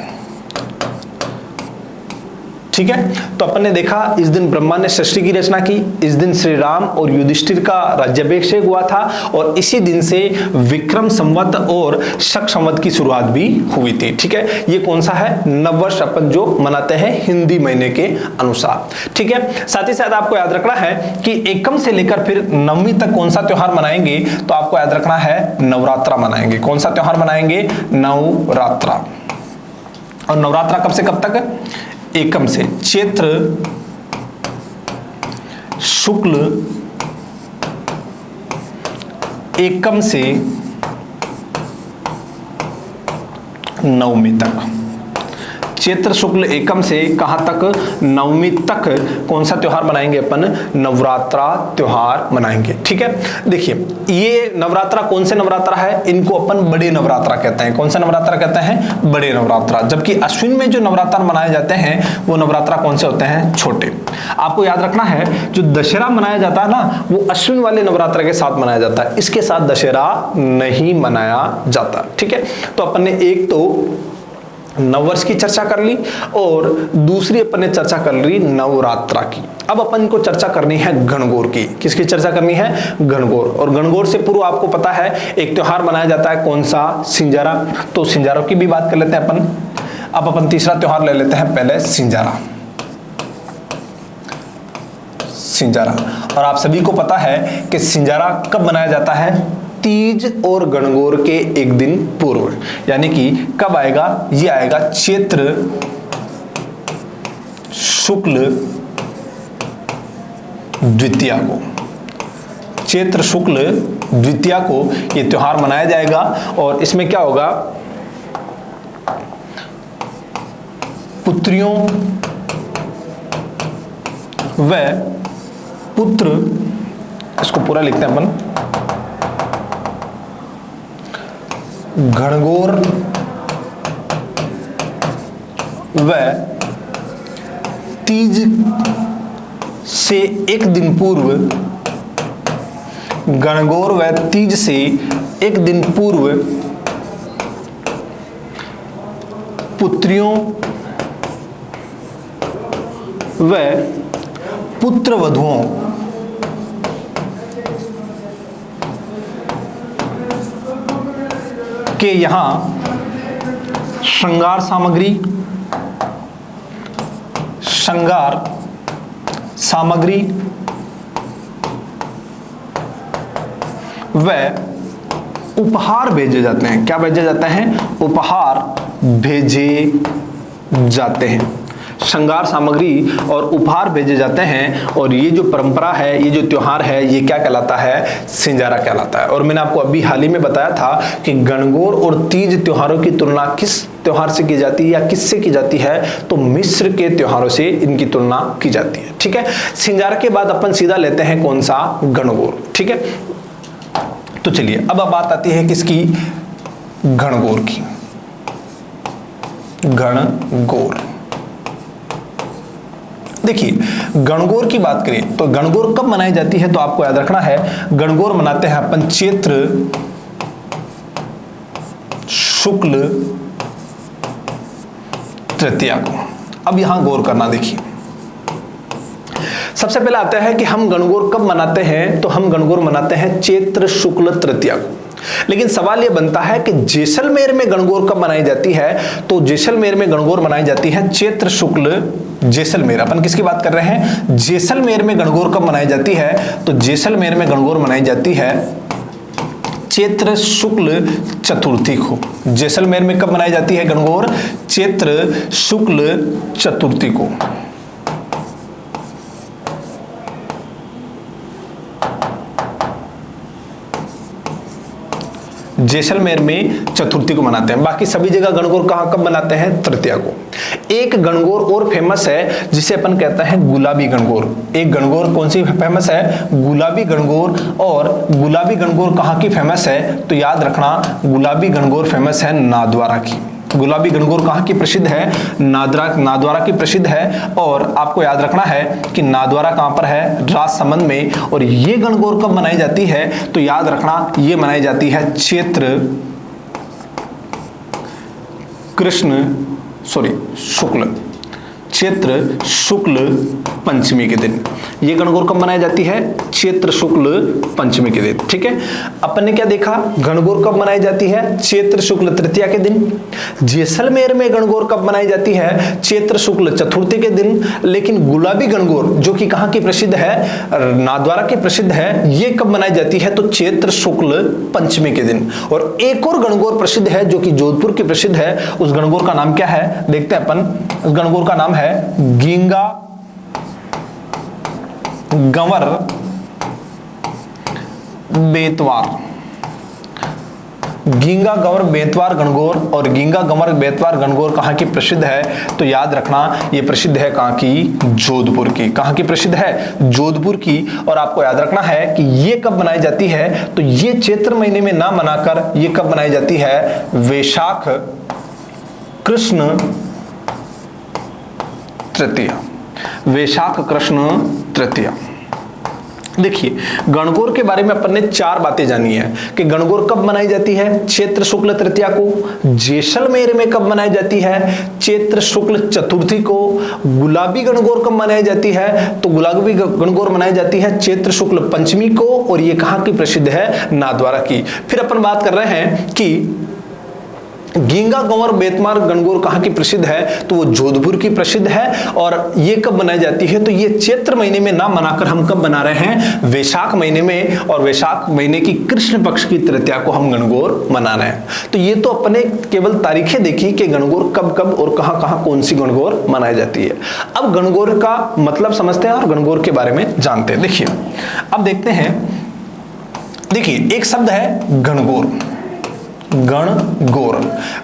ठीक है। तो अपन ने देखा इस दिन ब्रह्मा ने सृष्टि की रचना की, इस दिन श्री राम और युधिष्ठिर का राज्याभिषेक हुआ था और इसी दिन से विक्रम संवत और शक संवत की शुरुआत भी हुई थी। ठीक है, ये कौन सा है? नववर्ष अपन जो मनाते हैं हिंदी महीने के अनुसार। ठीक है, साथ ही साथ आपको याद रखना है कि एकम से लेकर फिर नवमी तक कौन सा त्योहार मनाएंगे, तो आपको याद रखना है नवरात्रा मनाएंगे। कौन सा त्योहार मनाएंगे? नवरात्रा। और नवरात्रा कब से कब तक? एकम से चैत्र शुक्ल एकम से नवमी तक। चैत्र शुक्ल एकम से कहां तक? नवमी तक कौन सा त्योहार मनाएंगे अपन? नवरात्रा त्योहार मनाएंगे। ठीक है, देखिए ये नवरात्रा कौन से नवरात्रा है? इनको अपन बड़े नवरात्रा कहते हैं। कौन सा नवरात्रा कहते हैं? बड़े नवरात्रा। जबकि अश्विन में जो नवरात्र मनाए जाते हैं वो नवरात्रा कौन से होते हैं? छोटे। आपको याद रखना है जो दशहरा मनाया जाता है ना, वो अश्विन वाले नवरात्र के साथ मनाया जाता है, इसके साथ दशहरा नहीं मनाया जाता। ठीक है, तो अपन ने एक तो नववर्ष की चर्चा कर ली और दूसरी अपन ने चर्चा कर ली नवरात्रा की। अब अपन को चर्चा करनी है गणगौर की। किसकी चर्चा करनी है? गणगौर। और गणगौर से पूर्व आपको पता है एक त्योहार मनाया जाता है, कौन सा? सिंजारा। तो सिंजारों की भी बात कर लेते हैं अपन। अब अपन तीसरा त्योहार ले लेते हैं, पहले सिंजारा। सिंजारा, और आप सभी को पता है कि सिंजारा कब मनाया जाता है? तीज और गणगौर के एक दिन पूर्व। यानी कि कब आएगा? ये आएगा चैत्र शुक्ल द्वितीया को। चैत्र शुक्ल द्वितीया को ये त्योहार मनाया जाएगा और इसमें क्या होगा? पुत्रियों व पुत्र, इसको पूरा लिखते हैं अपन, गणगौर व तीज से एक दिन पूर्व, गणगौर व तीज से एक दिन पूर्व पुत्रियों व पुत्र वधुओं के यहां श्रृंगार सामग्री व उपहार भेजे जाते हैं। क्या भेजे जाते हैं? उपहार भेजे जाते हैं। श्रृंगार सामग्री और उपहार भेजे जाते हैं और ये जो परंपरा है, ये जो त्योहार है, ये क्या कहलाता है? सिंजारा कहलाता है। और मैंने आपको अभी हाल ही में बताया था कि गणगौर और तीज त्योहारों की तुलना किस त्योहार से की जाती है या किससे की जाती है? तो मिस्र के त्योहारों से इनकी तुलना की जाती है। ठीक है, सिंजारा के बाद अपन सीधा लेते हैं कौन सा? गणगौर। ठीक है, तो चलिए अब बात आती है किसकी? गणगौर की। गणगौर, देखिए गणगौर की बात करें तो गणगौर कब मनाई जाती है? तो आपको याद रखना है गणगौर मनाते हैं अपन चैत्र शुक्ल तृतीया को। अब यहां गौर करना, देखिए सबसे पहले आता है कि हम गणगौर कब मनाते हैं? तो हम गणगौर मनाते हैं चैत्र शुक्ल तृतीया को। लेकिन सवाल यह बनता है कि जैसलमेर में गणगौर कब मनाई जाती है? तो जैसलमेर में गणगौर मनाई जाती है चैत्र शुक्ल, जैसलमेर, अपन किसकी बात कर रहे हैं? जैसलमेर में गणगौर कब मनाई जाती है? तो जैसलमेर में गणगौर मनाई जाती है चैत्र शुक्ल चतुर्थी को। जैसलमेर में कब मनाई जाती है गणगौर? चैत्र शुक्ल चतुर्थी को। जैसलमेर में चतुर्थी को मनाते हैं। बाकी सभी जगह गणगौर कहां कब मनाते हैं? तृतीया को। एक गणगौर और फेमस है जिसे अपन कहते हैं गुलाबी गणगौर। एक गणगौर कौन सी फेमस है? गुलाबी गणगौर। और गुलाबी गणगौर कहां की फेमस है? तो याद रखना गुलाबी गणगौर फेमस है नाथद्वारा की। गुलाबी गणगौर कहां की प्रसिद्ध है? नाथद्वारा की प्रसिद्ध है। और आपको याद रखना है कि नाथद्वारा कहां पर है? राजसमंद में। और ये गणगौर कब मनाई जाती है? तो याद रखना ये मनाई जाती है चैत्र शुक्ल चैत्र शुक्ल पंचमी के दिन। ये गणगौर कब मनाई जाती है? चैत्र शुक्ल पंचमी के दिन। ठीक है, अपन ने क्या देखा, गणगौर कब मनाई जाती है? चैत्र शुक्ल तृतीया के दिन। जैसलमेर में गणगौर कब मनाई जाती है? चैत्र शुक्ल चतुर्थी के दिन। लेकिन गुलाबी गणगौर जो कि कहां की प्रसिद्ध है? नाथद्वारा की प्रसिद्ध है। ये कब मनाई जाती है? तो चैत्र शुक्ल पंचमी के दिन। और एक और गणगौर प्रसिद्ध है जो कि जोधपुर की प्रसिद्ध है। उस गणगौर का नाम क्या है? देखते हैं अपन। उस गणगौर का नाम है गींगा गंवर बेतवार। गींगा गंवर बेतवार गणगौर। और गींगा गंवर बेतवार गणगौर कहां की प्रसिद्ध है? तो याद रखना, ये प्रसिद्ध है कहां की? जोधपुर की। कहां की प्रसिद्ध है? जोधपुर की। और आपको याद रखना है कि ये कब मनाई जाती है? तो ये चैत्र महीने में ना मनाकर ये कब मनाई जाती है? वैशाख कृष्ण तृतीया। वैशाख कृष्ण तृतीया। देखिए, गणगौर के बारे में अपन ने 4 बातें जानी है कि गणगौर कब मनाई जाती है? चैत्र शुक्ल तृतीया को। जैसलमेर में कब मनाई जाती है? चैत्र शुक्ल चतुर्थी को। गुलाबी गणगौर कब मनाई जाती है? तो गुलाबी गणगौर मनाई जाती है चैत्र शुक्ल पंचमी को। और ये कहां की प्रसिद्ध है? नाथद्वारा की। फिर अपन बात कर रहे हैं कि गींगा गंवर बेतवार गणगौर कहां की प्रसिद्ध है? तो वो जोधपुर की प्रसिद्ध है। और ये कब मनाई जाती है? तो ये चैत्र महीने में ना मनाकर हम कब मना रहे हैं? वैशाख महीने में। और वैशाख महीने की कृष्ण पक्ष की तृतीया को हम गणगौर मना रहे हैं। तो ये तो अपने केवल तारीखें देखी कि गणगौर कब कब और कहां कहां कौन सी गणगौर मनाई जाती है। अब गणगौर का मतलब समझते हैं और गणगौर के बारे में जानते हैं। देखिए, अब देखते हैं। देखिए, एक शब्द है गणगौर। गणगौर।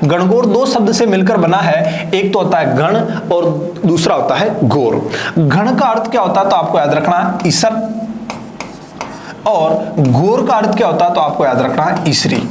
गणगौर 2 शब्द से मिलकर बना है। एक तो होता है गण और दूसरा होता है गौर। गण का अर्थ क्या होता है? तो आपको याद रखना ईसर। और गौर का अर्थ क्या होता है? तो आपको याद रखना है ईसरी।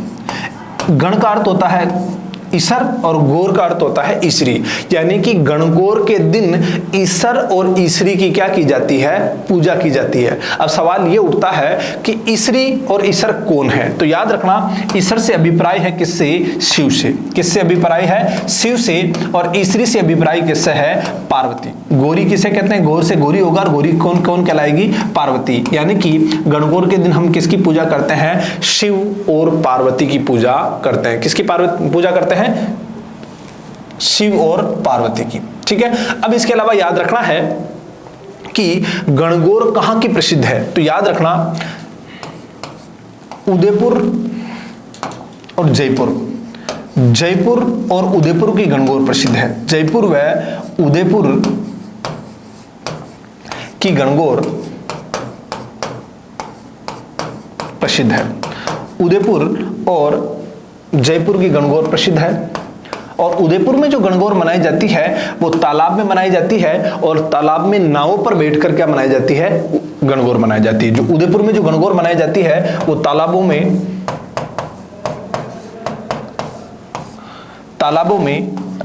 गण का अर्थ होता है ईसर और गौर का अर्थ होता है ईसरी। यानी कि गणगौर के दिन ईसर और ईसरी की क्या की जाती है? पूजा की जाती है। अब सवाल ये उठता है कि ईसरी और ईसर कौन है? तो याद रखना, ईसर से अभिप्राय है किससे? शिव से। किससे अभिप्राय है? शिव से। और ईसरी से अभिप्राय किससे है? पार्वती। गौरी किसे कहते हैं? गौर से गौरी होगा। और गौरी कौन कौन कहलाएगी? पार्वती। यानी कि गणगौर के दिन हम किसकी पूजा करते हैं? शिव और पार्वती की पूजा करते हैं। किसकी पूजा करते हैं? शिव और पार्वती की। ठीक है, अब इसके अलावा याद रखना है कि गणगौर कहां की प्रसिद्ध है? तो याद रखना उदयपुर और जयपुर। जयपुर और उदयपुर की गणगौर प्रसिद्ध है। जयपुर व उदयपुर की गणगौर प्रसिद्ध है। उदयपुर और जयपुर की गणगौर प्रसिद्ध है। और उदयपुर में जो गणगौर मनाई जाती है वो तालाब में मनाई जाती है। और तालाब में नावों पर बैठकर क्या मनाई जाती है? गणगौर मनाई जाती है। जो उदयपुर में जो गणगौर मनाई जाती है वो तालाबों में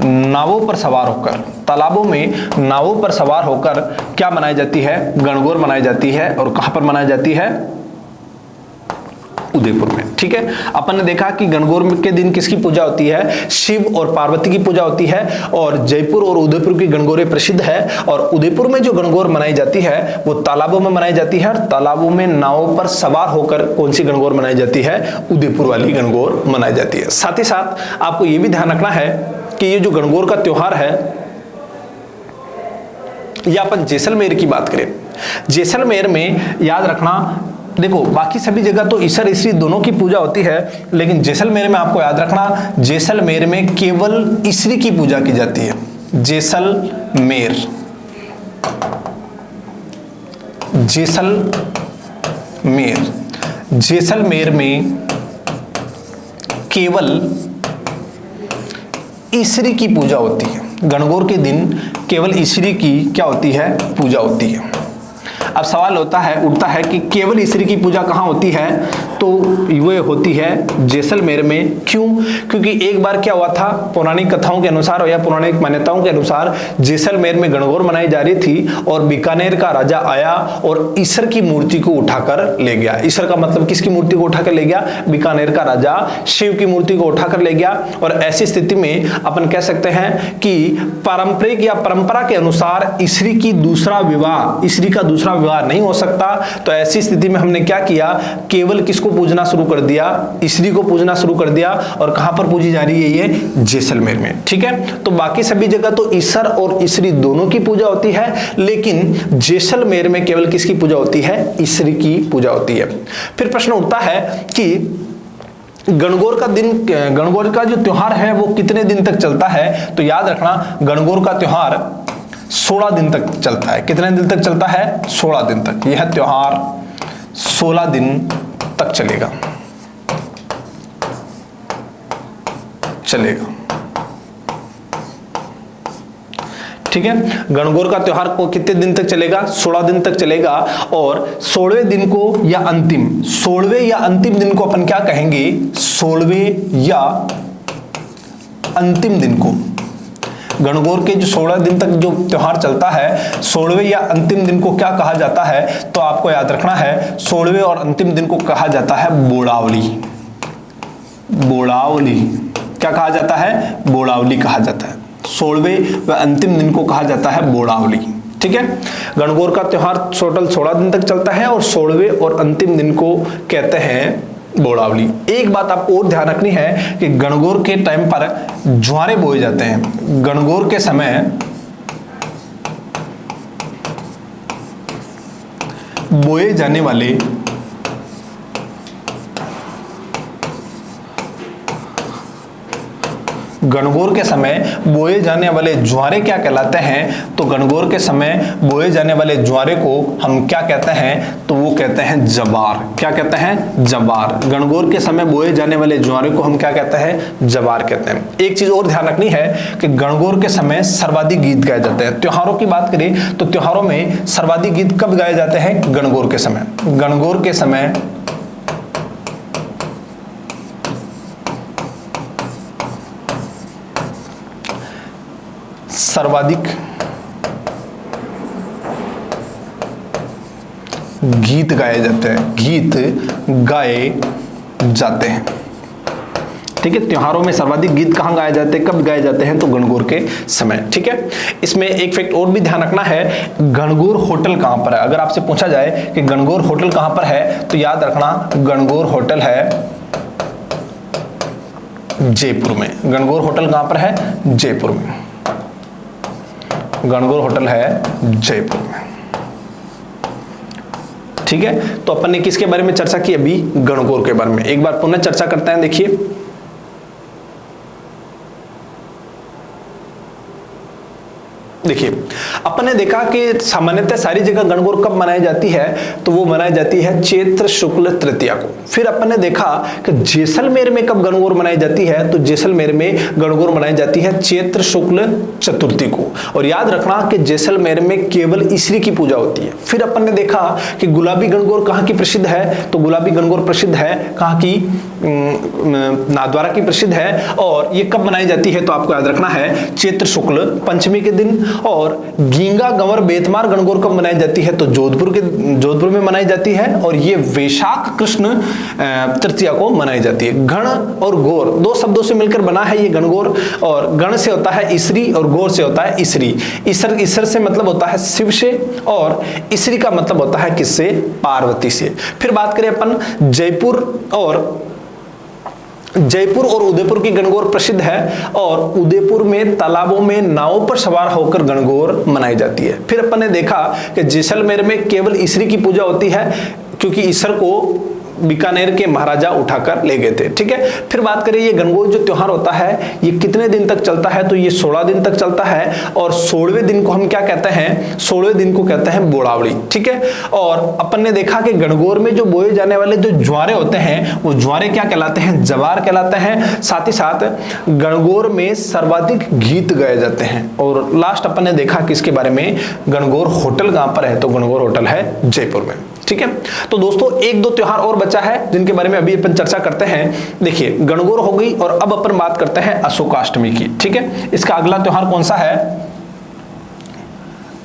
नावों पर सवार होकर क्या मनाई जाती है? गणगौर मनाई जाती है। और कहां पर मनाई जाती है? उदयपुर में। ठीक है, अपन ने देखा कि गणगौर के दिन किसकी पूजा होती है? शिव और पार्वती की पूजा होती है। और जयपुर और उदयपुर की गणगौरें प्रसिद्ध है। और उदयपुर में जो गणगौर मनाई जाती है वो तालाबों में मनाई जाती है। और तालाबों में नावों पर सवार होकर कौन सी गणगौर मनाई जाती है? उदयपुर वाली गणगौर मनाई जाती है। साथ ही साथ आपको यह भी ध्यान रखना है कि ये जो गणगौर का त्योहार है, या अपन जैसलमेर की बात करें, जैसलमेर में याद रखना, देखो बाकी सभी जगह तो ईसर ईसरी दोनों की पूजा होती है। लेकिन जैसलमेर में आपको याद रखना, जैसलमेर में केवल ईसरी की पूजा की जाती है। जैसलमेर में केवल ईसरी की पूजा होती है। गणगौर के दिन केवल ईसरी की क्या होती है? पूजा होती है। अब सवाल उठता है कि केवल ईश्वरी की पूजा कहाँ होती है, तो वो होती है जैसलमेर में। क्यों? क्योंकि एक बार क्या हुआ था, पौराणिक कथाओं के अनुसार या पौराणिक मान्यताओं के अनुसार जैसलमेर में गणगौर मनाई जा रही थी और बीकानेर का राजा आया और ईश्वर की मूर्ति को उठाकर ले गया। ईश्वर का मतलब किसकी मूर्ति को उठाकर ले गया? बीकानेर का राजा शिव की मूर्ति को उठाकर ले गया। और ऐसी स्थिति में अपन कह सकते हैं कि पारंपरिक या परंपरा के अनुसार ईश्वरी का दूसरा विवाह नहीं हो सकता। तो ऐसी स्थिति में हमने क्या किया, केवल किसको पूजना शुरू कर दिया? ईश्वरी को पूजना शुरू कर दिया। और कहां पर पूजी जा रही है? ये जैसलमेर में। ठीक है, तो बाकी सभी जगह तो ईश्वर और ईश्वरी दोनों की पूजा होती है, लेकिन जैसलमेर में केवल किसकी पूजा होती है? ईश्वरी की पूजा होती है। फिर प्रश्न उठता है कि गणगौर का जो त्योहार है वो कितने दिन तक चलता है? तो याद रखना, गणगौर का त्योहार 16 दिन तक चलता है। कितने दिन तक चलता है? 16 दिन तक। यह त्योहार 16 दिन तक चलेगा। ठीक है, गणगौर का त्योहार को कितने दिन तक चलेगा? 16 दिन तक चलेगा। और 16वें दिन को या अंतिम दिन को अपन क्या कहेंगे? 16वें या अंतिम दिन को। गणगौर के जो 16 दिन तक जो त्योहार चलता है, 16वें या अंतिम दिन को क्या कहा जाता है? तो आपको याद रखना है, 16वें और अंतिम दिन को कहा जाता है बोड़ावली। क्या कहा जाता है? बोड़ावली कहा जाता है। 16वें व अंतिम दिन को कहा जाता है बोड़ावली। ठीक है, गणगौर का त्योहार टोटल 16 दिन तक चलता है और 16वें और अंतिम दिन को कहते हैं बोड़ावली। एक बात आपको और ध्यान रखनी है कि गणगौर के टाइम पर ज्वारे बोए जाते हैं। गणगौर के समय बोए जाने वाले ज्वारे क्या कहलाते हैं? तो गणगौर के समय बोए जाने वाले ज्वारे को हम क्या कहते हैं? तो वो कहते हैं जवार। क्या कहते हैं? जवार। गणगौर के समय बोए जाने वाले ज्वारे को हम क्या कहते हैं? जवार कहते हैं। एक चीज और ध्यान रखनी है कि गणगौर के समय सर्वाधिक गीत गाए जाते हैं। त्योहारों की बात करें तो त्योहारों में सर्वाधिक गीत कब गाए जाते हैं? गणगौर के समय। गणगौर के समय सर्वाधिक गीत गाए जाते हैं। ठीक है, त्योहारों में सर्वाधिक गीत कहां गाए जाते हैं? कब गाए जाते हैं? तो गणगौर के समय। ठीक है, इसमें एक फैक्ट और भी ध्यान रखना है, गणगौर होटल कहां पर है? अगर आपसे पूछा जाए कि गणगौर होटल कहां पर है, तो याद रखना गणगौर होटल है जयपुर में। गणगौर होटल कहां पर है? जयपुर में। गणगौर होटल है जयपुर में। ठीक है, तो अपन ने किसके बारे में चर्चा की? अभी गणगौर के बारे में। एक बार पुनः चर्चा करते हैं। देखिए, अपन ने देखा कि सामान्यतः सारी जगह गणगौर कब मनाई जाती है? तो वो मनाई जाती है चैत्र शुक्ल तृतीया को। फिर अपन ने देखा कि जैसलमेर में कब गणगौर मनाई जाती है? तो जैसलमेर में गणगौर मनाई जाती है चैत्र शुक्ल चतुर्थी को। और याद रखना कि जैसलमेर में केवल ईश्वरी की पूजा होती है। फिर अपन ने देखा कि गुलाबी गणगौर कहाँ की प्रसिद्ध है? तो गुलाबी गणगौर प्रसिद्ध है कहाँ की? नाथद्वारा की प्रसिद्ध है। और ये कब मनाई जाती है? तो आपको याद रखना है चैत्र शुक्ल पंचमी के दिन। और गींगा गंवर बेतमार गणगौर कब मनाई जाती है? तो जोधपुर में मनाई जाती है। और ये वैशाख कृष्ण तृतीया को मनाई जाती है। गण और गौर दो शब्दों से मिलकर बना है ये गणगौर। और गण से होता है ईश्वरी और गौर से होता है ईश्वरी। ईश्वर से मतलब होता है शिव से और ईश्वरी का मतलब होता है किससे? पार्वती से। फिर बात करें अपन जयपुर और उदयपुर की गणगौर प्रसिद्ध है। और उदयपुर में तालाबों में नावों पर सवार होकर गणगौर मनाई जाती है। फिर अपन ने देखा कि जैसलमेर में केवल ईश्वरी की पूजा होती है, क्योंकि ईश्वर को बीकानेर के महाराजा उठाकर ले गए थे। ठीक है, फिर बात करें ये गणगौर जो त्योहार होता है ये कितने दिन तक चलता है, तो ये 16 दिन तक चलता है और 16वें दिन को हम क्या कहते हैं, 16वें दिन को कहते हैं बोड़ावड़ी। ठीक है, और अपन ने देखा कि गणगौर में जो बोए जाने वाले जो ज्वारे होते हैं वो ज्वारे क्या कहलाते हैं, जवार कहलाते हैं। साथ ही साथ गणगौर में सर्वाधिक गीत गाए जाते हैं। और लास्ट अपन ने देखा कि इसके बारे में गणगौर होटल कहां पर है, तो गणगौर होटल है जयपुर में। ठीक है, तो दोस्तों एक दो त्योहार और बचा है जिनके बारे में अभी अपन चर्चा करते हैं। देखिए गणगौर हो गई और अब अपन बात करते हैं अशोकाष्टमी की। ठीक है, इसका अगला त्योहार कौन सा है,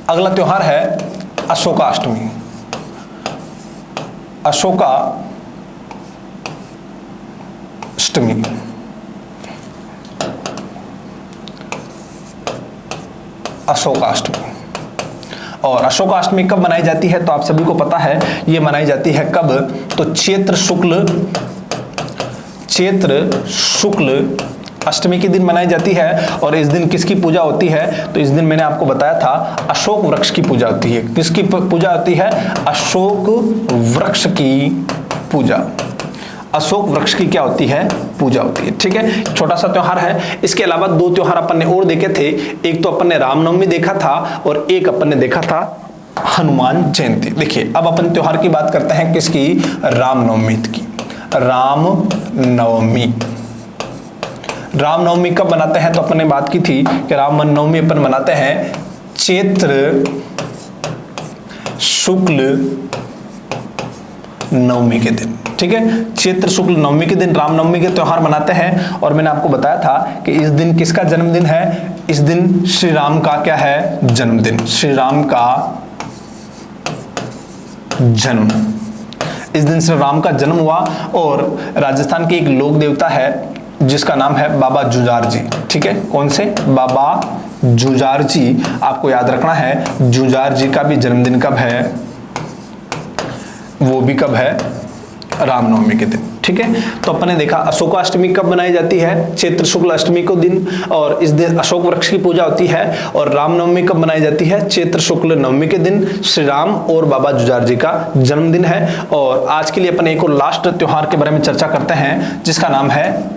अगला त्योहार है अशोकाष्टमी। अशोकाष्टमी अशोकाष्टमी और अशोकाष्टमी कब मनाई जाती है, तो आप सभी को पता है ये मनाई जाती है कब, तो चैत्र शुक्ल अष्टमी के दिन मनाई जाती है। और इस दिन किसकी पूजा होती है, तो इस दिन मैंने आपको बताया था अशोक वृक्ष की पूजा होती है। किसकी पूजा होती है, अशोक वृक्ष की पूजा। अशोक वृक्ष की क्या होती है, पूजा होती है। ठीक है, छोटा सा त्योहार है। इसके अलावा दो त्योहार अपन ने और देखे थे, एक तो अपन ने रामनवमी देखा था और एक अपन ने देखा था हनुमान जयंती। देखिए अब अपन त्योहार की बात करते हैं किसकी, रामनवमी की। रामनवमी कब मनाते हैं, तो अपन ने बात की थी कि रामनवमी अपन मनाते हैं चैत्र शुक्ल नवमी के दिन। ठीक है, चैत्र शुक्ल नवमी के दिन रामनवमी के त्योहार मनाते हैं। और मैंने आपको बताया था कि इस दिन किसका जन्मदिन है, इस दिन श्री राम का क्या है, जन्मदिन। श्री राम का जन्म, इस दिन श्री राम का जन्म हुआ। और राजस्थान के एक लोक देवता है जिसका नाम है बाबा जुझार जी। ठीक है, कौन से, बाबा जुझार जी। आपको याद रखना है जुझार जी का भी जन्मदिन कब है, वो भी कब है, रामनवमी के दिन। ठीक है, तो अपन ने देखा अशोकाष्टमी कब मनाई जाती है, चैत्र शुक्ल अष्टमी को दिन, और इस दिन अशोक वृक्ष की पूजा होती है। और रामनवमी कब मनाई जाती है, चैत्र शुक्ल नवमी के दिन, श्री राम और बाबा जुझार जी का जन्मदिन है। और आज के लिए अपन एक और लास्ट त्योहार के बारे में चर्चा करते हैं जिसका नाम है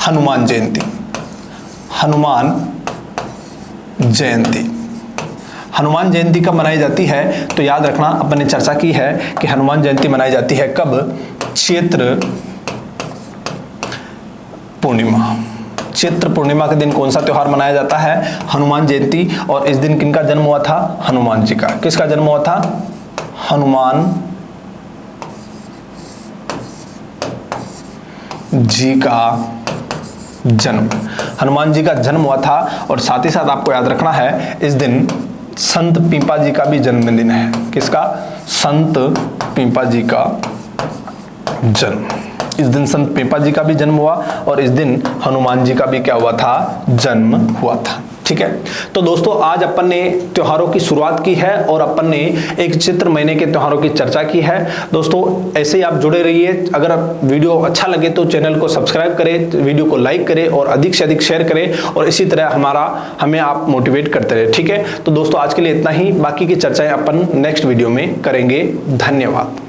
हनुमान जयंती। हनुमान जयंती, हनुमान जयंती कब मनाई जाती है, तो याद रखना अपन ने चर्चा की है कि हनुमान जयंती मनाई जाती है कब, चैत्र पूर्णिमा। चैत्र पूर्णिमा के दिन कौन सा त्योहार मनाया जाता है, हनुमान जयंती। और इस दिन किनका जन्म हुआ था, हनुमान जी का। किसका जन्म हुआ था, हनुमान जी का जन्म, हनुमान जी का जन्म हुआ था। और साथ ही साथ आपको याद रखना है इस दिन संत पीपा जी का भी जन्मदिन है। किसका, संत पीपा जी का जन्म। इस दिन संत पीपा जी का भी जन्म हुआ और इस दिन हनुमान जी का भी क्या हुआ था, जन्म हुआ था। ठीक है, तो दोस्तों आज अपन ने त्योहारों की शुरुआत की है और अपन ने एक चैत्र महीने के त्योहारों की चर्चा की है। दोस्तों ऐसे ही आप जुड़े रहिए। अगर वीडियो अच्छा लगे तो चैनल को सब्सक्राइब करें, वीडियो को लाइक करें और अधिक से अधिक शेयर करें और इसी तरह हमें आप मोटिवेट करते रहे। ठीक है, तो दोस्तों आज के लिए इतना ही, बाकी की चर्चाएं अपन नेक्स्ट वीडियो में करेंगे। धन्यवाद।